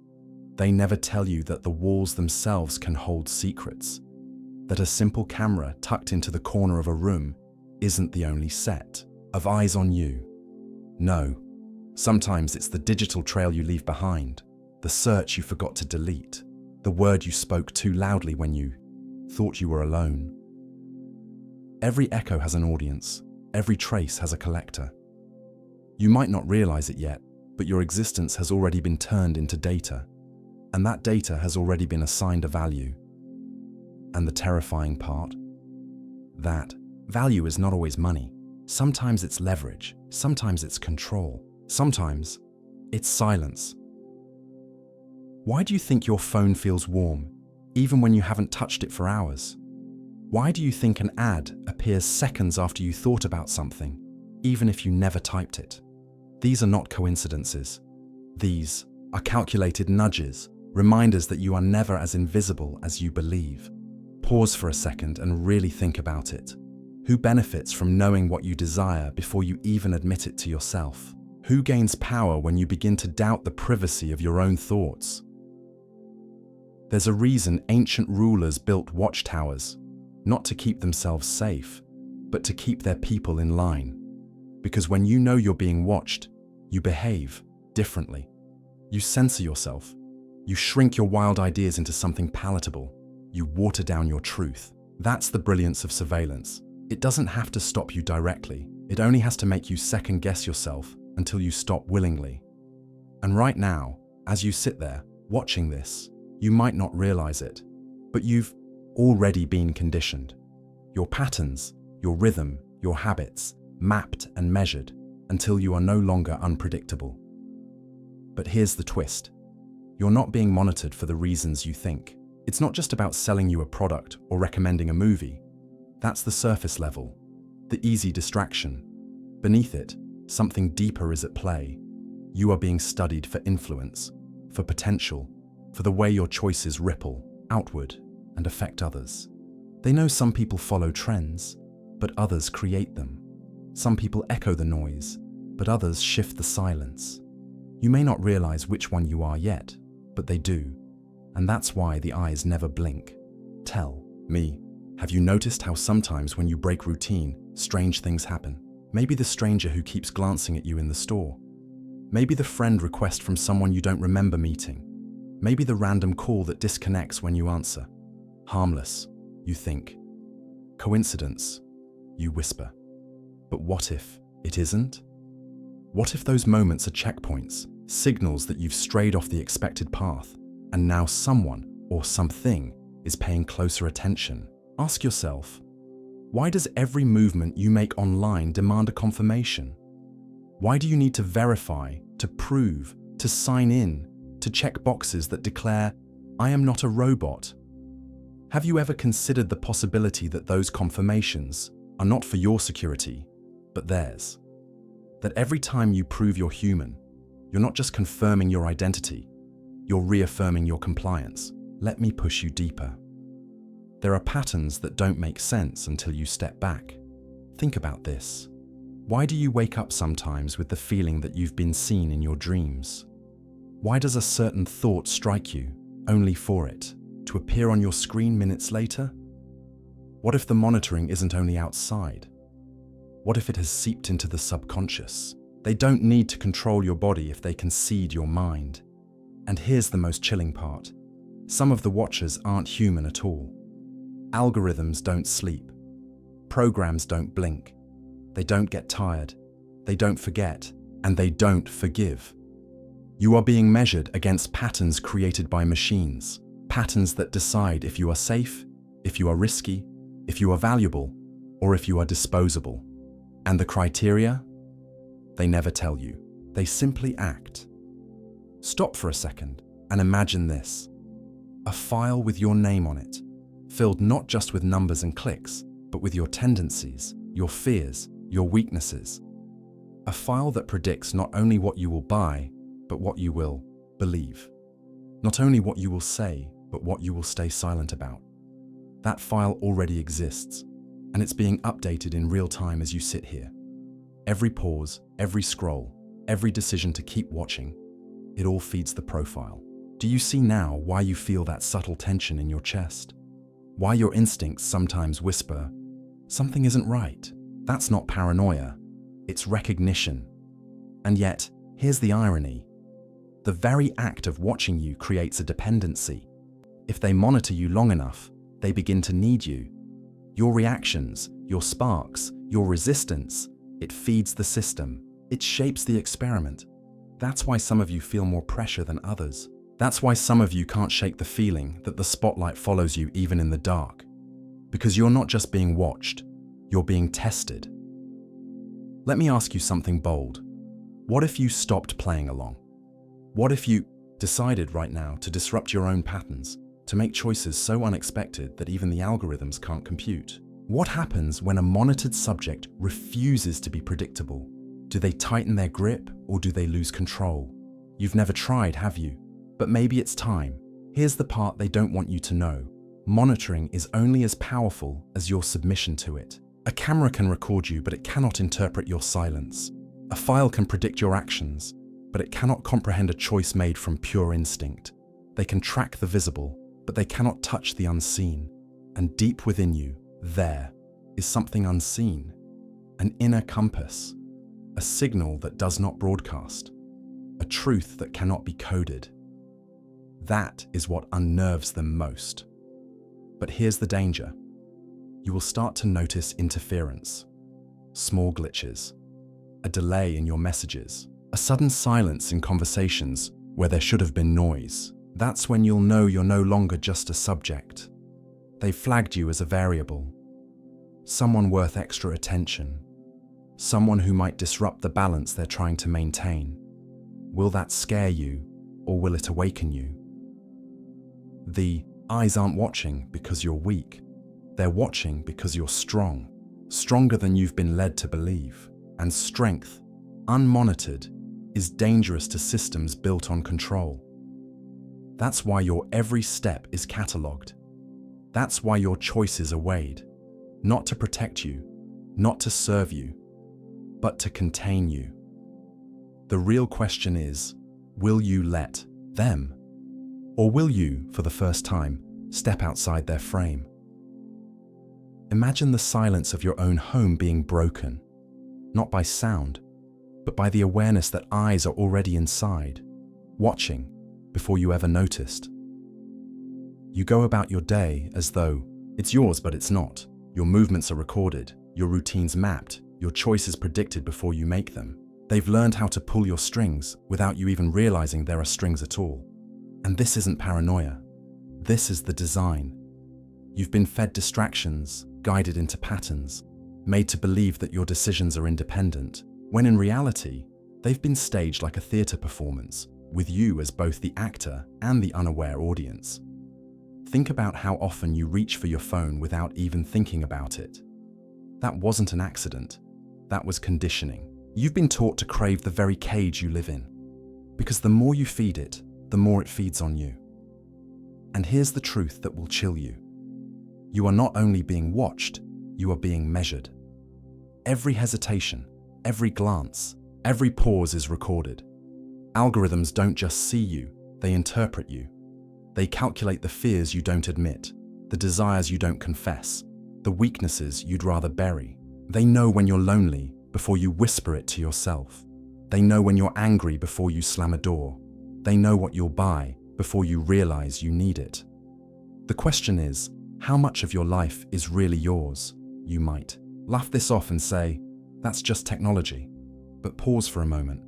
They never tell you that the walls themselves can hold secrets. That a simple camera tucked into the corner of a room isn't the only set of eyes on you. No, sometimes it's the digital trail you leave behind, the search you forgot to delete, the word you spoke too loudly when you thought you were alone. Every echo has an audience, every trace has a collector. You might not realize it yet, but your existence has already been turned into data, and that data has already been assigned a value. And the terrifying part? That value is not always money. Sometimes it's leverage, sometimes it's control, sometimes it's silence. Why do you think your phone feels warm, even when you haven't touched it for hours? Why do you think an ad appears seconds after you thought about something, even if you never typed it? These are not coincidences. These are calculated nudges, reminders that you are never as invisible as you believe. Pause for a second and really think about it. Who benefits from knowing what you desire before you even admit it to yourself? Who gains power when you begin to doubt the privacy of your own thoughts? There's a reason ancient rulers built watchtowers, not to keep themselves safe, but to keep their people in line. Because when you know you're being watched, you behave differently. You censor yourself. You shrink your wild ideas into something palatable. You water down your truth. That's the brilliance of surveillance. It doesn't have to stop you directly. It only has to make you second-guess yourself until you stop willingly. And right now, as you sit there watching this, you might not realize it, but you've already been conditioned. Your patterns, your rhythm, your habits, mapped and measured until you are no longer unpredictable. But here's the twist. You're not being monitored for the reasons you think. It's not just about selling you a product or recommending a movie. That's the surface level, the easy distraction. Beneath it, something deeper is at play. You are being studied for influence, for potential, for the way your choices ripple outward and affect others. They know some people follow trends, but others create them. Some people echo the noise, but others shift the silence. You may not realize which one you are yet, but they do. And that's why the eyes never blink. Tell me, have you noticed how sometimes when you break routine, strange things happen? Maybe the stranger who keeps glancing at you in the store. Maybe the friend request from someone you don't remember meeting. Maybe the random call that disconnects when you answer. Harmless, you think. Coincidence, you whisper. But what if it isn't? What if those moments are checkpoints, signals that you've strayed off the expected path, and now someone or something is paying closer attention? Ask yourself, why does every movement you make online demand a confirmation? Why do you need to verify, to prove, to sign in, to check boxes that declare, I am not a robot? Have you ever considered the possibility that those confirmations are not for your security, but theirs? That every time you prove you're human, you're not just confirming your identity, you're reaffirming your compliance. Let me push you deeper. There are patterns that don't make sense until you step back. Think about this. Why do you wake up sometimes with the feeling that you've been seen in your dreams? Why does a certain thought strike you, only for it to appear on your screen minutes later? What if the monitoring isn't only outside? What if it has seeped into the subconscious? They don't need to control your body if they can seed your mind. And here's the most chilling part. Some of the watchers aren't human at all. Algorithms don't sleep. Programs don't blink. They don't get tired. They don't forget. And they don't forgive. You are being measured against patterns created by machines. Patterns that decide if you are safe, if you are risky, if you are valuable, or if you are disposable. And the criteria? They never tell you. They simply act. Stop for a second and imagine this. A file with your name on it, filled not just with numbers and clicks, but with your tendencies, your fears, your weaknesses. A file that predicts not only what you will buy, but what you will believe. Not only what you will say, but what you will stay silent about. That file already exists, and it's being updated in real time as you sit here. Every pause, every scroll, every decision to keep watching, it all feeds the profile. Do you see now why you feel that subtle tension in your chest? Why your instincts sometimes whisper, something isn't right? That's not paranoia, it's recognition. And yet, here's the irony. The very act of watching you creates a dependency. If they monitor you long enough, they begin to need you. Your reactions, your sparks, your resistance, it feeds the system. It shapes the experiment. That's why some of you feel more pressure than others. That's why some of you can't shake the feeling that the spotlight follows you even in the dark. Because you're not just being watched, you're being tested. Let me ask you something bold. What if you stopped playing along? What if you decided right now to disrupt your own patterns, to make choices so unexpected that even the algorithms can't compute? What happens when a monitored subject refuses to be predictable? Do they tighten their grip or do they lose control? You've never tried, have you? But maybe it's time. Here's the part they don't want you to know. Monitoring is only as powerful as your submission to it. A camera can record you, but it cannot interpret your silence. A file can predict your actions, but it cannot comprehend a choice made from pure instinct. They can track the visible, but they cannot touch the unseen. And deep within you, there is something unseen, an inner compass, a signal that does not broadcast, a truth that cannot be coded. That is what unnerves them most. But here's the danger. You will start to notice interference, small glitches, a delay in your messages, a sudden silence in conversations where there should have been noise. That's when you'll know you're no longer just a subject. They've flagged you as a variable, someone worth extra attention, someone who might disrupt the balance they're trying to maintain. Will that scare you, or will it awaken you? The Eyes aren't watching because you're weak. They're watching because you're strong, stronger than you've been led to believe. And strength, unmonitored, is dangerous to systems built on control. That's why your every step is catalogued. That's why your choices are weighed, not to protect you, not to serve you, but to contain you. The real question is, will you let them? Or will you, for the first time, step outside their frame? Imagine the silence of your own home being broken, not by sound, but by the awareness that eyes are already inside, watching before you ever noticed. You go about your day as though it's yours, but it's not. Your movements are recorded, your routines mapped, your choices predicted before you make them. They've learned how to pull your strings without you even realizing there are strings at all. And this isn't paranoia. This is the design. You've been fed distractions, guided into patterns, made to believe that your decisions are independent, when in reality, they've been staged like a theater performance, with you as both the actor and the unaware audience. Think about how often you reach for your phone without even thinking about it. That wasn't an accident. That was conditioning. You've been taught to crave the very cage you live in, because the more you feed it, the more it feeds on you. And here's the truth that will chill you. You are not only being watched, you are being measured. Every hesitation, every glance, every pause is recorded. Algorithms don't just see you, they interpret you. They calculate the fears you don't admit, the desires you don't confess, the weaknesses you'd rather bury. They know when you're lonely before you whisper it to yourself. They know when you're angry before you slam a door. They know what you'll buy before you realize you need it. The question is, how much of your life is really yours? You might laugh this off and say, that's just technology. But pause for a moment.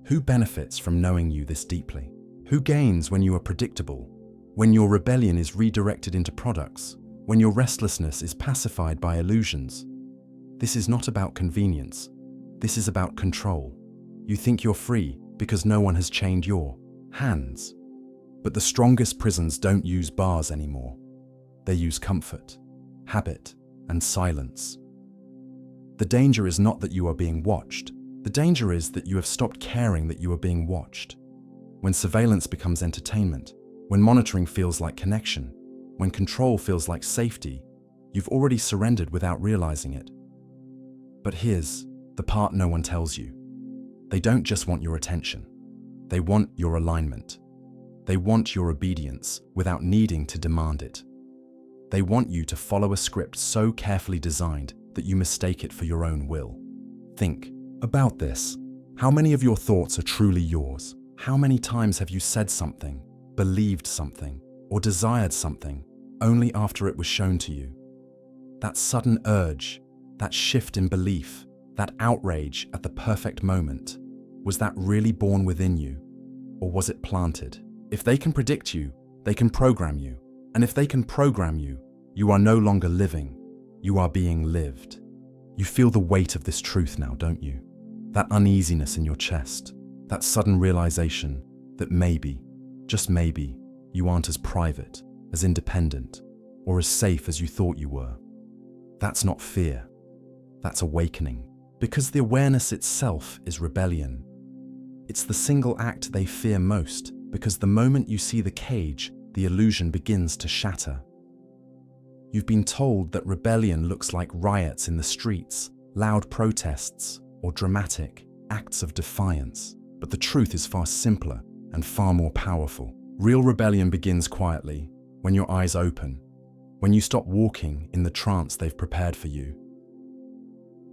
Who benefits from knowing you this deeply? Who gains when you are predictable? When your rebellion is redirected into products? When your restlessness is pacified by illusions? This is not about convenience. This is about control. You think you're free because no one has chained your hands. But the strongest prisons don't use bars anymore. They use comfort, habit, and silence. The danger is not that you are being watched. The danger is that you have stopped caring that you are being watched. When surveillance becomes entertainment, when monitoring feels like connection, when control feels like safety, you've already surrendered without realizing it. But here's the part no one tells you. They don't just want your attention. They want your alignment. They want your obedience without needing to demand it. They want you to follow a script so carefully designed that you mistake it for your own will. Think about this. How many of your thoughts are truly yours? How many times have you said something, believed something, or desired something only after it was shown to you? That sudden urge, that shift in belief, that outrage at the perfect moment, was that really born within you, or was it planted? If they can predict you, they can program you. And if they can program you, you are no longer living, you are being lived. You feel the weight of this truth now, don't you? That uneasiness in your chest, that sudden realization that maybe, just maybe, you aren't as private, as independent, or as safe as you thought you were. That's not fear, that's awakening. Because the awareness itself is rebellion. It's the single act they fear most, because the moment you see the cage, the illusion begins to shatter. You've been told that rebellion looks like riots in the streets, loud protests, or dramatic acts of defiance. But the truth is far simpler and far more powerful. Real rebellion begins quietly, when your eyes open, when you stop walking in the trance they've prepared for you.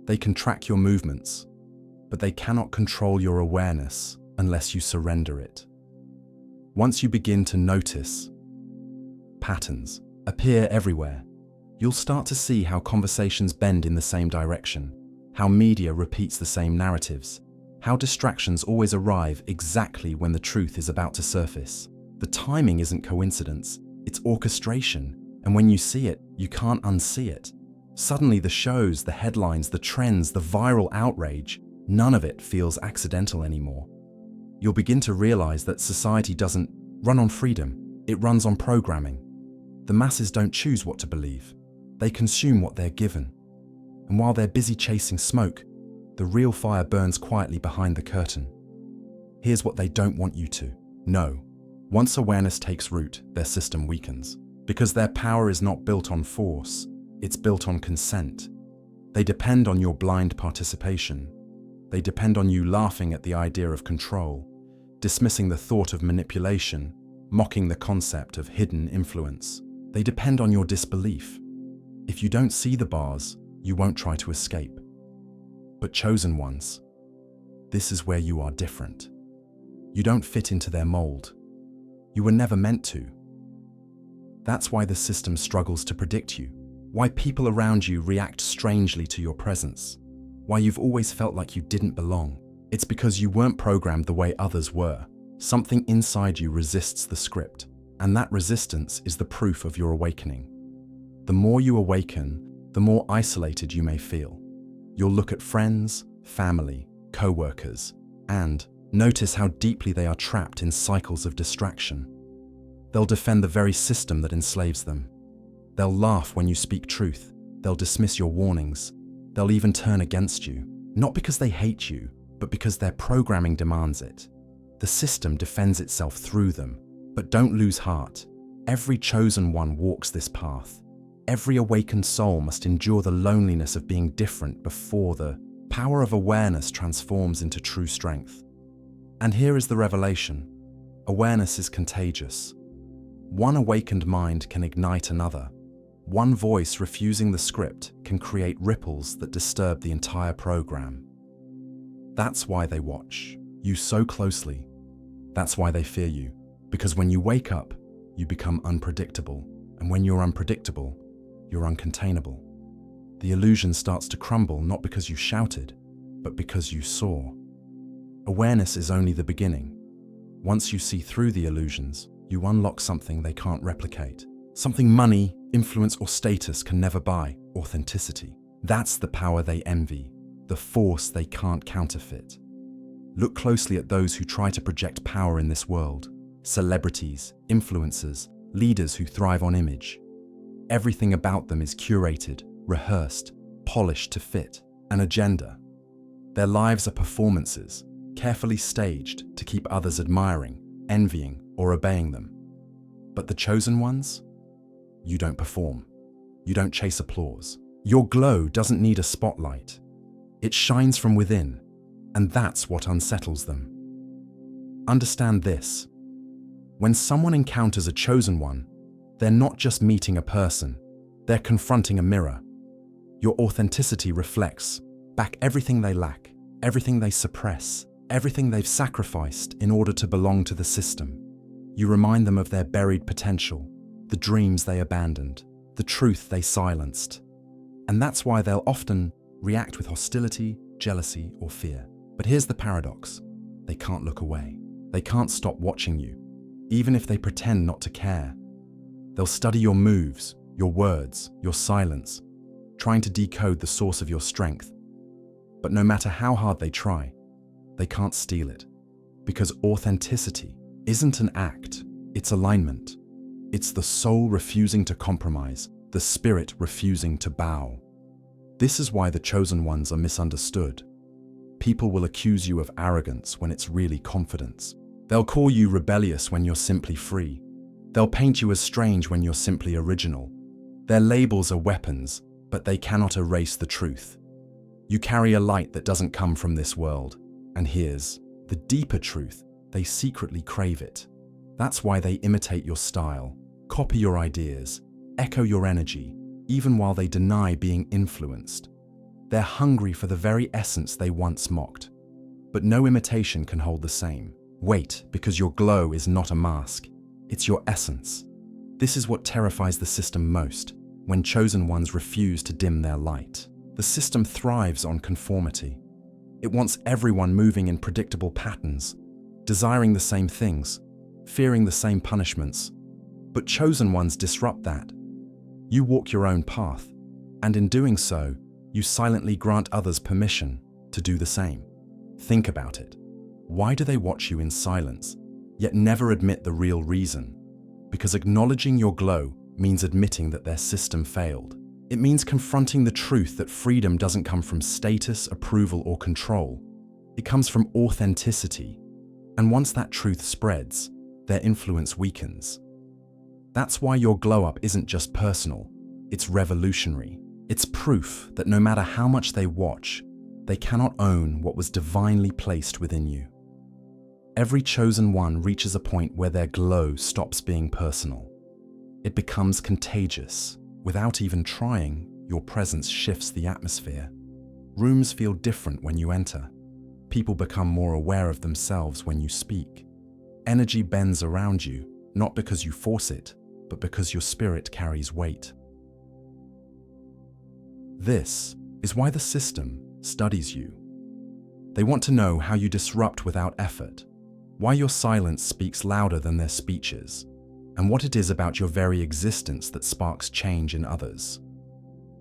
They can track your movements, but they cannot control your awareness unless you surrender it. Once you begin to notice patterns appear everywhere, you'll start to see how conversations bend in the same direction, how media repeats the same narratives, how distractions always arrive exactly when the truth is about to surface. The timing isn't coincidence, it's orchestration, and when you see it, you can't unsee it. Suddenly the shows, the headlines, the trends, the viral outrage, none of it feels accidental anymore. You'll begin to realize that society doesn't run on freedom, it runs on programming. The masses don't choose what to believe. They consume what they're given. And while they're busy chasing smoke, the real fire burns quietly behind the curtain. Here's what they don't want you to know. Once awareness takes root, their system weakens. Because their power is not built on force, it's built on consent. They depend on your blind participation. They depend on you laughing at the idea of control, dismissing the thought of manipulation, mocking the concept of hidden influence. They depend on your disbelief. If you don't see the bars, you won't try to escape. But chosen ones, this is where you are different. You don't fit into their mold. You were never meant to. That's why the system struggles to predict you, why people around you react strangely to your presence, why you've always felt like you didn't belong. It's because you weren't programmed the way others were. Something inside you resists the script, and that resistance is the proof of your awakening. The more you awaken, the more isolated you may feel. You'll look at friends, family, co-workers, and notice how deeply they are trapped in cycles of distraction. They'll defend the very system that enslaves them. They'll laugh when you speak truth. They'll dismiss your warnings. They'll even turn against you, not because they hate you, but because their programming demands it. The system defends itself through them, but don't lose heart. Every chosen one walks this path. Every awakened soul must endure the loneliness of being different before the power of awareness transforms into true strength. And here is the revelation. Awareness is contagious. One awakened mind can ignite another. One voice refusing the script can create ripples that disturb the entire program. That's why they watch you so closely. That's why they fear you. Because when you wake up, you become unpredictable. And when you're unpredictable, you're uncontainable. The illusion starts to crumble not because you shouted, but because you saw. Awareness is only the beginning. Once you see through the illusions, you unlock something they can't replicate. Something money, influence, or status can never buy: authenticity. That's the power they envy, the force they can't counterfeit. Look closely at those who try to project power in this world. Celebrities, influencers, leaders who thrive on image. Everything about them is curated, rehearsed, polished to fit an agenda. Their lives are performances, carefully staged to keep others admiring, envying, or obeying them. But the chosen ones? You don't perform. You don't chase applause. Your glow doesn't need a spotlight. It shines from within, and that's what unsettles them. Understand this. When someone encounters a chosen one, they're not just meeting a person, they're confronting a mirror. Your authenticity reflects back everything they lack, everything they suppress, everything they've sacrificed in order to belong to the system. You remind them of their buried potential, the dreams they abandoned, the truth they silenced. And that's why they'll often react with hostility, jealousy, or fear. But here's the paradox. They can't look away. They can't stop watching you, even if they pretend not to care. They'll study your moves, your words, your silence, trying to decode the source of your strength. But no matter how hard they try, they can't steal it. Because authenticity isn't an act, it's alignment. It's the soul refusing to compromise, the spirit refusing to bow. This is why the chosen ones are misunderstood. People will accuse you of arrogance when it's really confidence. They'll call you rebellious when you're simply free. They'll paint you as strange when you're simply original. Their labels are weapons, but they cannot erase the truth. You carry a light that doesn't come from this world. And here's the deeper truth: they secretly crave it. That's why they imitate your style, copy your ideas, echo your energy, even while they deny being influenced. They're hungry for the very essence they once mocked. But no imitation can hold the same. Wait, because your glow is not a mask. It's your essence. This is what terrifies the system most, when chosen ones refuse to dim their light. The system thrives on conformity. It wants everyone moving in predictable patterns, desiring the same things, fearing the same punishments. But chosen ones disrupt that. You walk your own path, and in doing so, you silently grant others permission to do the same. Think about it. Why do they watch you in silence, yet never admit the real reason? Because acknowledging your glow means admitting that their system failed. It means confronting the truth that freedom doesn't come from status, approval, or control. It comes from authenticity. And once that truth spreads, their influence weakens. That's why your glow-up isn't just personal, it's revolutionary. It's proof that no matter how much they watch, they cannot own what was divinely placed within you. Every chosen one reaches a point where their glow stops being personal. It becomes contagious. Without even trying, your presence shifts the atmosphere. Rooms feel different when you enter. People become more aware of themselves when you speak. Energy bends around you, not because you force it, but because your spirit carries weight. This is why the system studies you. They want to know how you disrupt without effort, why your silence speaks louder than their speeches, and what it is about your very existence that sparks change in others.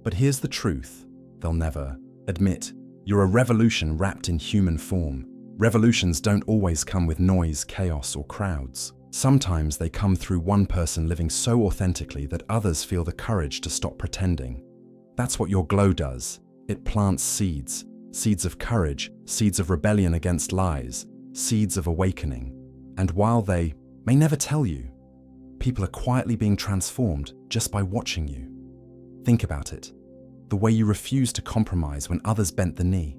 But here's the truth they'll never admit. You're a revolution wrapped in human form. Revolutions don't always come with noise, chaos, or crowds. Sometimes they come through one person living so authentically that others feel the courage to stop pretending. That's what your glow does. It plants seeds, seeds of courage, seeds of rebellion against lies, seeds of awakening. And while they may never tell you, people are quietly being transformed just by watching you. Think about it. The way you refused to compromise when others bent the knee.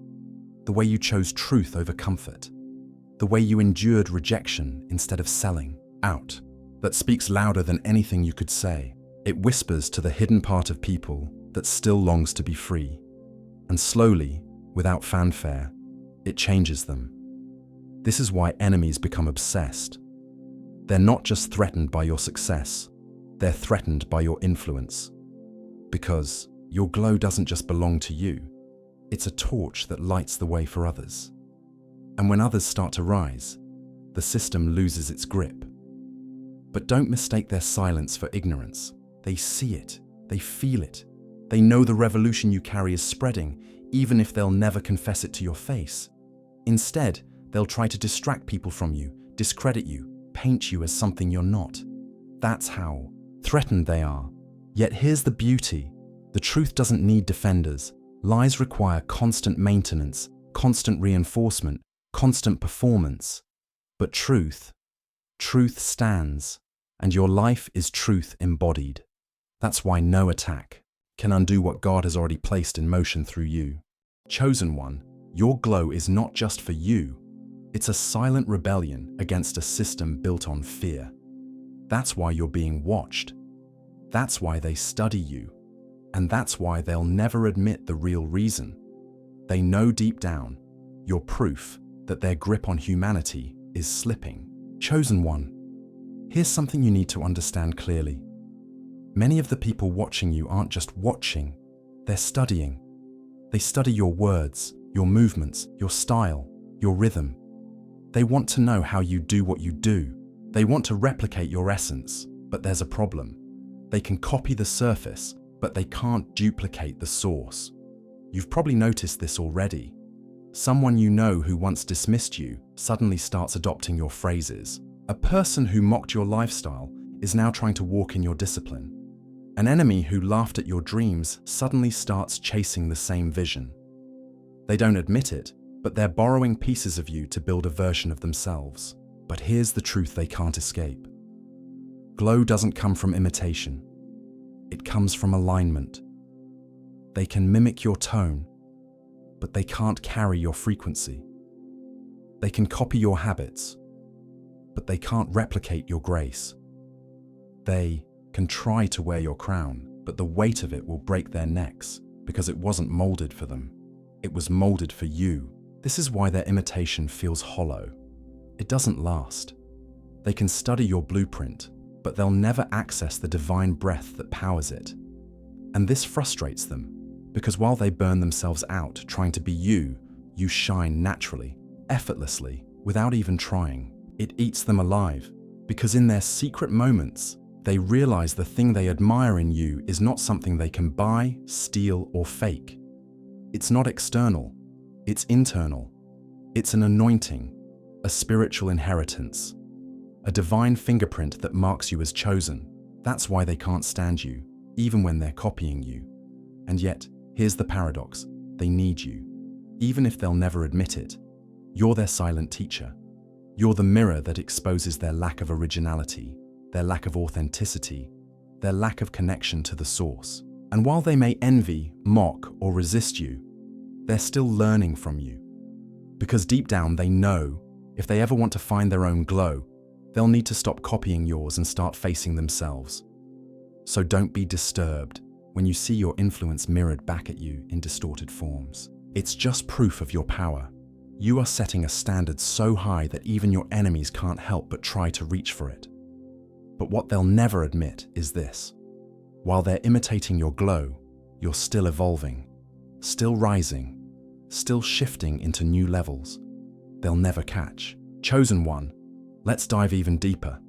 The way you chose truth over comfort. The way you endured rejection instead of selling out. That speaks louder than anything you could say. It whispers to the hidden part of people that still longs to be free. And slowly, without fanfare, it changes them. This is why enemies become obsessed. They're not just threatened by your success, they're threatened by your influence. Because your glow doesn't just belong to you, it's a torch that lights the way for others. And when others start to rise, the system loses its grip. But don't mistake their silence for ignorance. They see it, they feel it. They know the revolution you carry is spreading, even if they'll never confess it to your face. Instead, they'll try to distract people from you, discredit you, paint you as something you're not. That's how threatened they are. Yet here's the beauty. The truth doesn't need defenders. Lies require constant maintenance, constant reinforcement, constant performance. But truth stands, and your life is truth embodied. That's why no attack can undo what God has already placed in motion through you. Chosen one, your glow is not just for you. It's a silent rebellion against a system built on fear. That's why you're being watched. That's why they study you. And that's why they'll never admit the real reason. They know deep down, you're proof that their grip on humanity is slipping. Chosen one, here's something you need to understand clearly. Many of the people watching you aren't just watching, they're studying. They study your words, your movements, your style, your rhythm. They want to know how you do what you do. They want to replicate your essence, but there's a problem. They can copy the surface, but they can't duplicate the source. You've probably noticed this already. Someone you know who once dismissed you suddenly starts adopting your phrases. A person who mocked your lifestyle is now trying to walk in your discipline. An enemy who laughed at your dreams suddenly starts chasing the same vision. They don't admit it, but they're borrowing pieces of you to build a version of themselves. But here's the truth they can't escape. Glow doesn't come from imitation. It comes from alignment. They can mimic your tone, but they can't carry your frequency. They can copy your habits, but they can't replicate your grace. They can try to wear your crown, but the weight of it will break their necks because it wasn't molded for them. It was molded for you. This is why their imitation feels hollow. It doesn't last. They can study your blueprint, but they'll never access the divine breath that powers it. And this frustrates them, because while they burn themselves out trying to be you, you shine naturally, effortlessly, without even trying. It eats them alive, because in their secret moments, they realize the thing they admire in you is not something they can buy, steal, or fake. It's not external, it's internal. It's an anointing, a spiritual inheritance, a divine fingerprint that marks you as chosen. That's why they can't stand you, even when they're copying you. And yet, here's the paradox: they need you. Even if they'll never admit it, you're their silent teacher. You're the mirror that exposes their lack of originality, their lack of authenticity, their lack of connection to the source. And while they may envy, mock, or resist you, they're still learning from you. Because deep down they know, if they ever want to find their own glow, they'll need to stop copying yours and start facing themselves. So don't be disturbed when you see your influence mirrored back at you in distorted forms. It's just proof of your power. You are setting a standard so high that even your enemies can't help but try to reach for it. But what they'll never admit is this: while they're imitating your glow, you're still evolving, still rising, still shifting into new levels. They'll never catch. Chosen one, let's dive even deeper.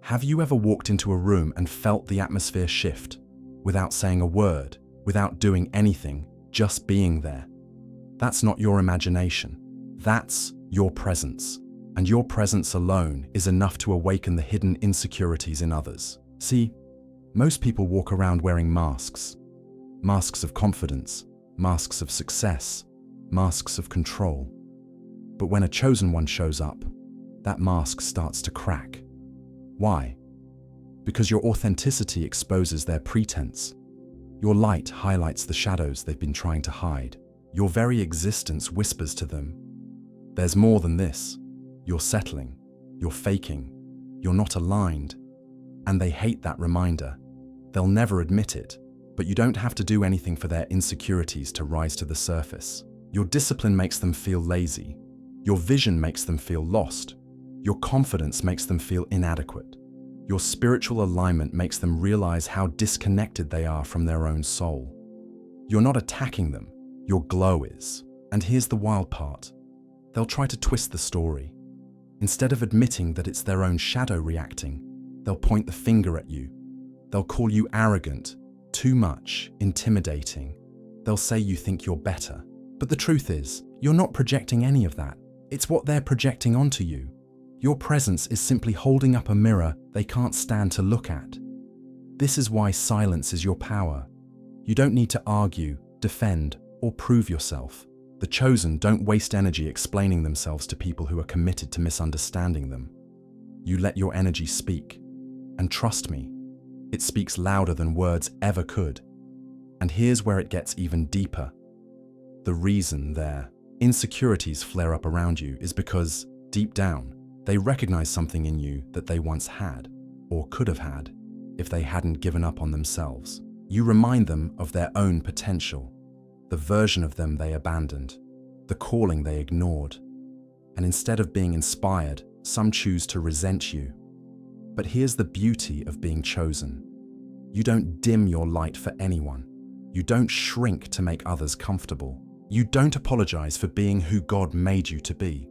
Have you ever walked into a room and felt the atmosphere shift, without saying a word, without doing anything, just being there? That's not your imagination. That's your presence. And your presence alone is enough to awaken the hidden insecurities in others. See, most people walk around wearing masks. Masks of confidence, masks of success, masks of control. But when a chosen one shows up, that mask starts to crack. Why? Because your authenticity exposes their pretense. Your light highlights the shadows they've been trying to hide. Your very existence whispers to them, there's more than this. You're settling, you're faking, you're not aligned. And they hate that reminder. They'll never admit it, but you don't have to do anything for their insecurities to rise to the surface. Your discipline makes them feel lazy. Your vision makes them feel lost. Your confidence makes them feel inadequate. Your spiritual alignment makes them realize how disconnected they are from their own soul. You're not attacking them, your glow is. And here's the wild part. They'll try to twist the story. Instead of admitting that it's their own shadow reacting, they'll point the finger at you. They'll call you arrogant, too much, intimidating. They'll say you think you're better. But the truth is, you're not projecting any of that. It's what they're projecting onto you. Your presence is simply holding up a mirror they can't stand to look at. This is why silence is your power. You don't need to argue, defend, or prove yourself. The chosen don't waste energy explaining themselves to people who are committed to misunderstanding them. You let your energy speak. And trust me, it speaks louder than words ever could. And here's where it gets even deeper. The reason their insecurities flare up around you is because, deep down, they recognize something in you that they once had, or could have had, if they hadn't given up on themselves. You remind them of their own potential, the version of them they abandoned, the calling they ignored. And instead of being inspired, some choose to resent you. But here's the beauty of being chosen. You don't dim your light for anyone. You don't shrink to make others comfortable. You don't apologize for being who God made you to be.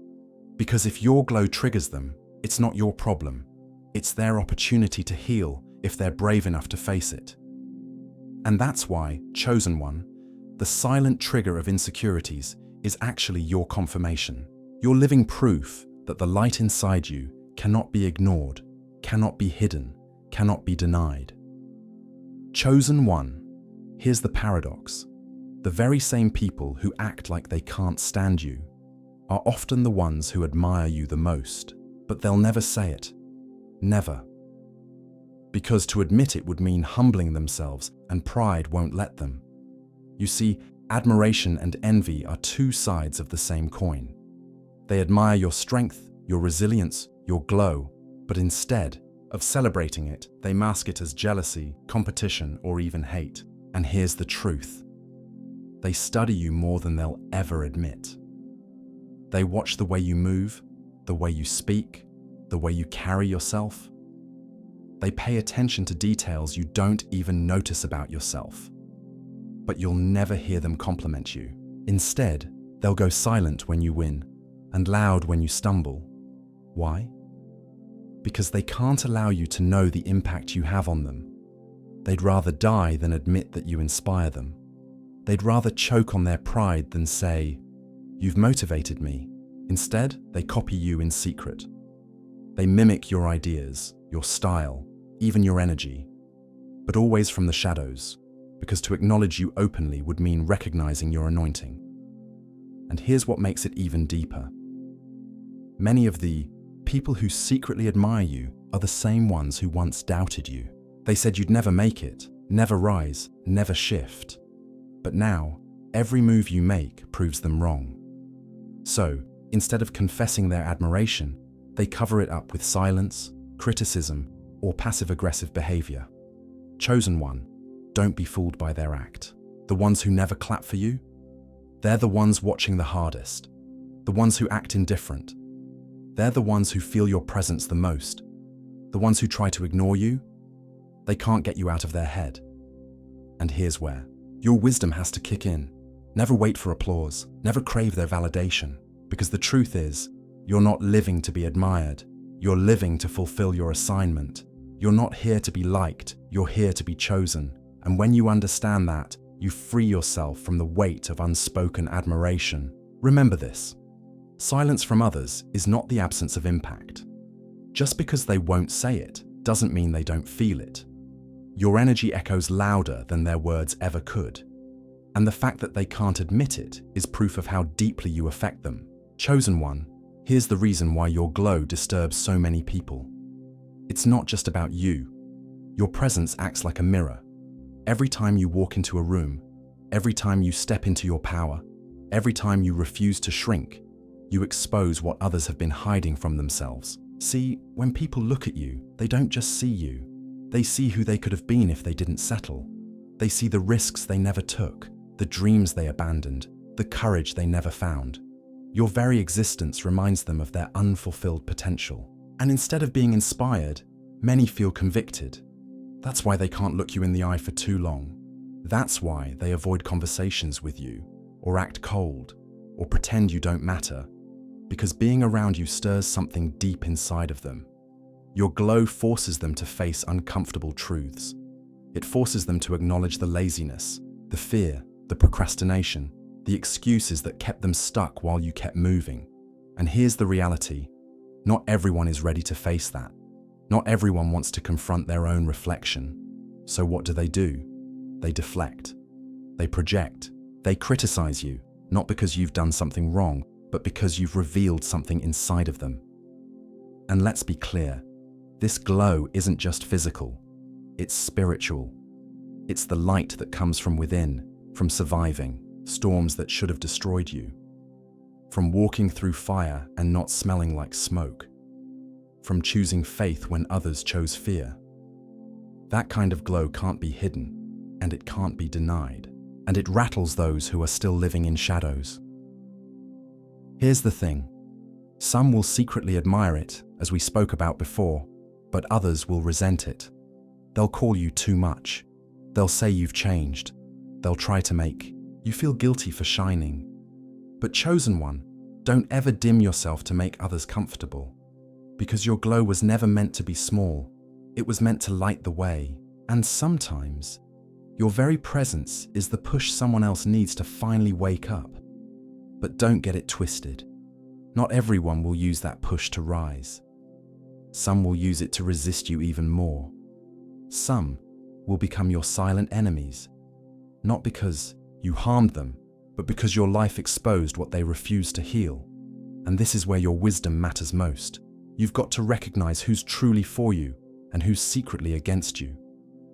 Because if your glow triggers them, it's not your problem. It's their opportunity to heal if they're brave enough to face it. And that's why, chosen one, the silent trigger of insecurities is actually your confirmation. You're living proof that the light inside you cannot be ignored, cannot be hidden, cannot be denied. Chosen one. Here's the paradox. The very same people who act like they can't stand you are often the ones who admire you the most, but they'll never say it. Never. Because to admit it would mean humbling themselves, and pride won't let them. You see, admiration and envy are two sides of the same coin. They admire your strength, your resilience, your glow, but instead of celebrating it, they mask it as jealousy, competition, or even hate. And here's the truth. They study you more than they'll ever admit. They watch the way you move, the way you speak, the way you carry yourself. They pay attention to details you don't even notice about yourself. But you'll never hear them compliment you. Instead, they'll go silent when you win, and loud when you stumble. Why? Because they can't allow you to know the impact you have on them. They'd rather die than admit that you inspire them. They'd rather choke on their pride than say, "You've motivated me." Instead, they copy you in secret. They mimic your ideas, your style, even your energy. but always from the shadows, because to acknowledge you openly would mean recognizing your anointing. And here's what makes it even deeper. Many of the people who secretly admire you are the same ones who once doubted you. They said you'd never make it, never rise, never shift. But now, every move you make proves them wrong. So, instead of confessing their admiration, they cover it up with silence, criticism, or passive-aggressive behavior. Chosen one, don't be fooled by their act. The ones who never clap for you, they're the ones watching the hardest. The ones who act indifferent. They're the ones who feel your presence the most. The ones who try to ignore you, they can't get you out of their head. And here's where your wisdom has to kick in. Never wait for applause, never crave their validation, because the truth is, you're not living to be admired. You're living to fulfill your assignment. You're not here to be liked, you're here to be chosen. And when you understand that, you free yourself from the weight of unspoken admiration. Remember this: silence from others is not the absence of impact. Just because they won't say it doesn't mean they don't feel it. Your energy echoes louder than their words ever could. And the fact that they can't admit it is proof of how deeply you affect them. Chosen one, here's the reason why your glow disturbs so many people. It's not just about you. Your presence acts like a mirror. Every time you walk into a room, every time you step into your power, every time you refuse to shrink, you expose what others have been hiding from themselves. See, when people look at you, they don't just see you. They see who they could have been if they didn't settle. They see the risks they never took, the dreams they abandoned, the courage they never found. Your very existence reminds them of their unfulfilled potential. And instead of being inspired, many feel convicted. That's why they can't look you in the eye for too long. That's why they avoid conversations with you, or act cold, or pretend you don't matter, because being around you stirs something deep inside of them. Your glow forces them to face uncomfortable truths. It forces them to acknowledge the laziness, the fear, the procrastination, the excuses that kept them stuck while you kept moving. And here's the reality: not everyone is ready to face that. Not everyone wants to confront their own reflection. So what do? They deflect. They project. They criticize you, not because you've done something wrong, but because you've revealed something inside of them. And let's be clear, this glow isn't just physical, it's spiritual. It's the light that comes from within, from surviving storms that should have destroyed you, from walking through fire and not smelling like smoke, from choosing faith when others chose fear. That kind of glow can't be hidden, and it can't be denied, and it rattles those who are still living in shadows. Here's the thing: some will secretly admire it, as we spoke about before, but others will resent it. They'll call you too much. They'll say you've changed. They'll try to make you feel guilty for shining. But chosen one, don't ever dim yourself to make others comfortable, because your glow was never meant to be small. It was meant to light the way. And sometimes, your very presence is the push someone else needs to finally wake up. But don't get it twisted. Not everyone will use that push to rise. Some will use it to resist you even more. Some will become your silent enemies, not because you harmed them, but because your life exposed what they refused to heal. And this is where your wisdom matters most. You've got to recognize who's truly for you and who's secretly against you.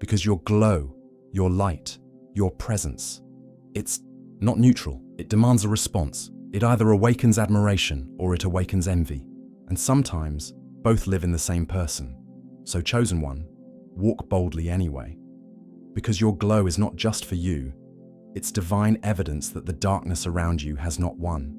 Because your glow, your light, your presence, it's not neutral. It demands a response. It either awakens admiration or it awakens envy. And sometimes both live in the same person. So chosen one, walk boldly anyway. Because your glow is not just for you. It's divine evidence that the darkness around you has not won.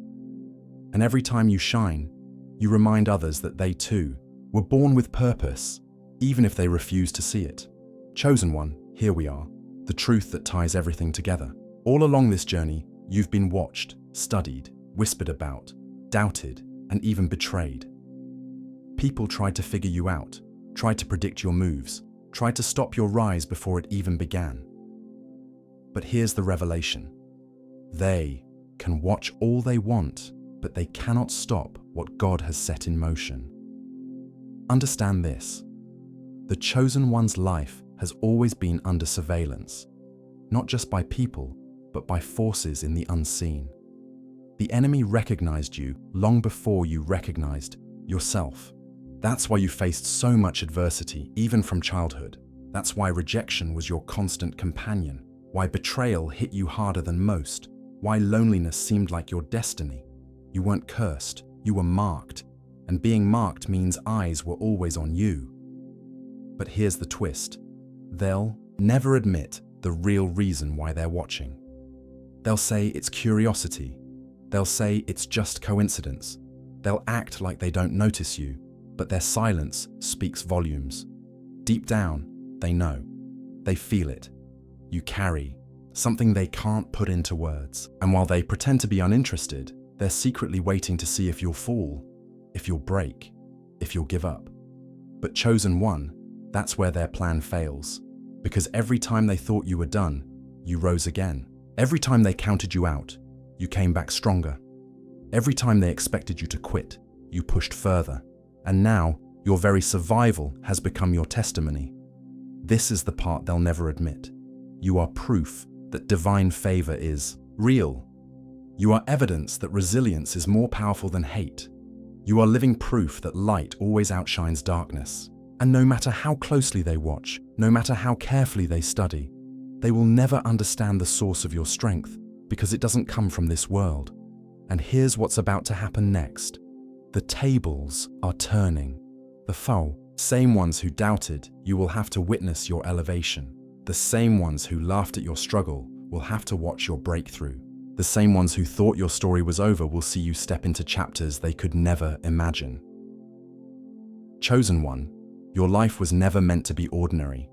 And every time you shine, you remind others that they too were born with purpose, even if they refuse to see it. Chosen one, here we are, the truth that ties everything together. All along this journey, you've been watched, studied, whispered about, doubted, and even betrayed. People tried to figure you out, tried to predict your moves, tried to stop your rise before it even began. But here's the revelation. They can watch all they want, but they cannot stop what God has set in motion. Understand this. The chosen one's life has always been under surveillance, not just by people, but by forces in the unseen. The enemy recognized you long before you recognized yourself. That's why you faced so much adversity, even from childhood. That's why rejection was your constant companion, why betrayal hit you harder than most, why loneliness seemed like your destiny. You weren't cursed, you were marked, and being marked means eyes were always on you. But here's the twist. They'll never admit the real reason why they're watching. They'll say it's curiosity. They'll say it's just coincidence. They'll act like they don't notice you, but their silence speaks volumes. Deep down, they know. They feel it. You carry something they can't put into words. And while they pretend to be uninterested, they're secretly waiting to see if you'll fall, if you'll break, if you'll give up. But Chosen One, that's where their plan fails. Because every time they thought you were done, you rose again. Every time they counted you out, you came back stronger. Every time they expected you to quit, you pushed further. And now, your very survival has become your testimony. This is the part they'll never admit. You are proof that divine favor is real. You are evidence that resilience is more powerful than hate. You are living proof that light always outshines darkness. And no matter how closely they watch, no matter how carefully they study, they will never understand the source of your strength because it doesn't come from this world. And here's what's about to happen next. The tables are turning. The foe, same ones who doubted, you will have to witness your elevation. The same ones who laughed at your struggle will have to watch your breakthrough. The same ones who thought your story was over will see you step into chapters they could never imagine. Chosen One, your life was never meant to be ordinary.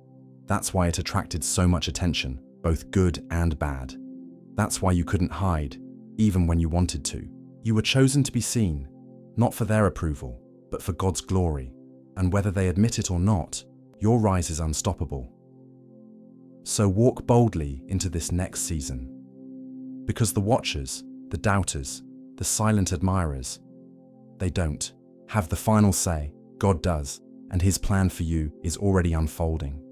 That's why it attracted so much attention, both good and bad. That's why you couldn't hide, even when you wanted to. You were chosen to be seen, not for their approval, but for God's glory. And whether they admit it or not, your rise is unstoppable. So walk boldly into this next season. Because the watchers, the doubters, the silent admirers, they don't have the final say. God does, and His plan for you is already unfolding.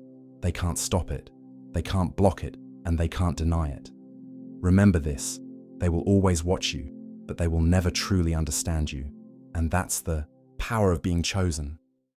They can't stop it, they can't block it, and they can't deny it. Remember this, they will always watch you, but they will never truly understand you. And that's the power of being chosen.